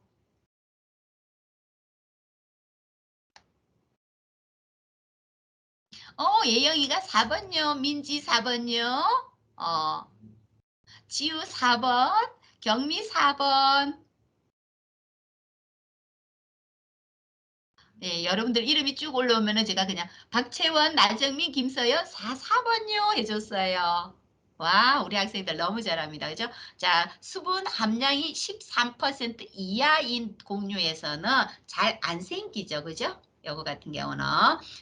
예영이가 4번요. 민지 4번요. 어, 지우 4번. 경미 4번. 네, 여러분들 이름이 쭉 올라오면은 제가 그냥 박채원, 나정민, 김서연 4번요 해줬어요. 와, 우리 학생들 너무 잘합니다. 그죠? 자, 수분 함량이 13% 이하인 공유에서는 잘 안 생기죠. 그죠? 요거 같은 경우는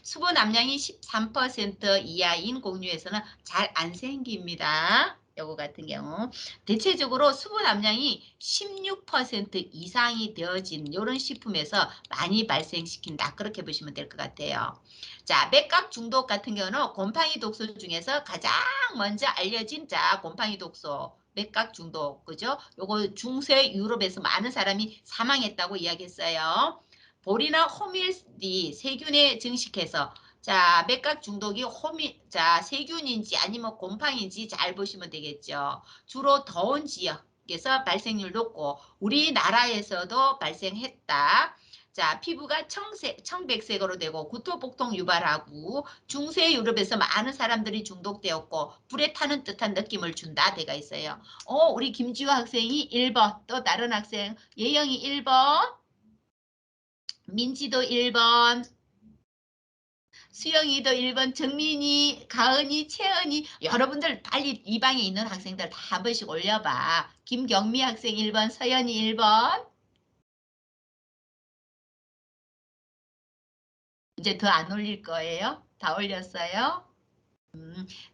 수분 함량이 13% 이하인 공유에서는 잘 안 생깁니다. 요거 같은 경우 대체적으로 수분 함량이 16% 이상이 되어진 이런 식품에서 많이 발생시킨다. 그렇게 보시면 될 것 같아요. 자, 맥각 중독 같은 경우는 곰팡이 독소 중에서 가장 먼저 알려진 자 곰팡이 독소. 맥각 중독, 그죠? 요거 중세 유럽에서 많은 사람이 사망했다고 이야기했어요. 볼이나 호밀이 세균에 증식해서 자, 맥각 중독이 자, 세균인지 아니면 곰팡이인지 잘 보시면 되겠죠. 주로 더운 지역에서 발생률 높고 우리나라에서도 발생했다. 자, 피부가 청백색으로 되고 구토복통 유발하고 중세 유럽에서 많은 사람들이 중독되었고 불에 타는 듯한 느낌을 준다. 돼가 있어요. 우리 김지호 학생이 1번, 또 다른 학생 예영이 1번, 민지도 1번, 수영이도 1번, 정민이, 가은이, 채은이 여러분들 빨리 이 방에 있는 학생들 다 한 번씩 올려봐. 김경미 학생 1번, 서연이 1번. 이제 더 안 올릴 거예요? 다 올렸어요?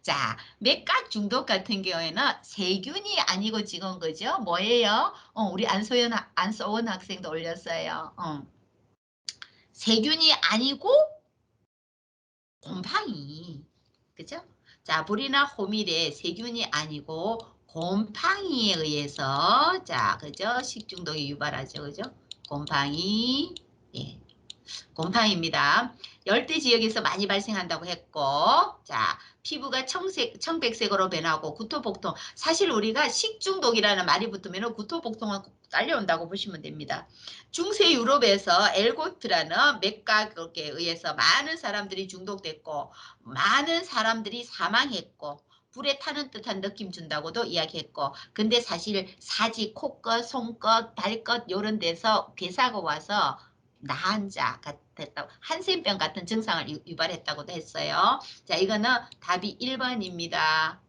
자, 맥각 중독 같은 경우에는 세균이 아니고 지금 그죠? 뭐예요? 우리 안소원 학생도 올렸어요. 세균이 아니고 곰팡이. 그죠? 자, 불이나 호밀에 세균이 아니고 곰팡이에 의해서 자, 그죠? 식중독이 유발하죠. 그죠? 곰팡이. 예. 곰팡이입니다. 열대 지역에서 많이 발생한다고 했고, 자, 피부가 청백색으로 변하고 구토복통. 사실 우리가 식중독이라는 말이 붙으면 구토복통은 딸려온다고 보시면 됩니다. 중세 유럽에서 엘고트라는 맥각에 의해서 많은 사람들이 중독됐고, 많은 사람들이 사망했고, 불에 타는 듯한 느낌 준다고도 이야기했고, 근데 사실 사지, 코끝, 손끝, 발끝 이런 데서 괴사가 와서 나한자 같았다고 한센병 같은 증상을 유발했다고도 했어요. 자, 이거는 답이 1번입니다.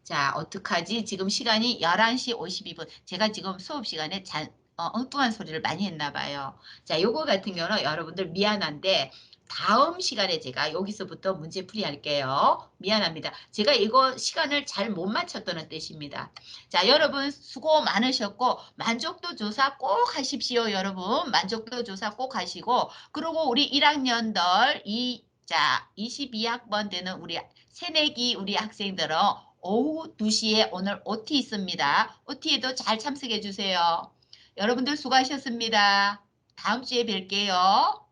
자, 어떡하지? 지금 시간이 11시 52분. 제가 지금 수업 시간에 엉뚱한 소리를 많이 했나 봐요. 자, 요거 같은 경우는 여러분들 미안한데 다음 시간에 제가 여기서부터 문제풀이 할게요. 미안합니다. 제가 이거 시간을 잘 못 맞췄다는 뜻입니다. 자, 여러분 수고 많으셨고 만족도 조사 꼭 하십시오. 여러분 만족도 조사 꼭 하시고 그리고 우리 1학년들 자, 22학번 되는 우리 새내기 우리 학생들은 오후 2시에 오늘 OT 있습니다. OT에도 잘 참석해 주세요. 여러분들 수고하셨습니다. 다음 주에 뵐게요.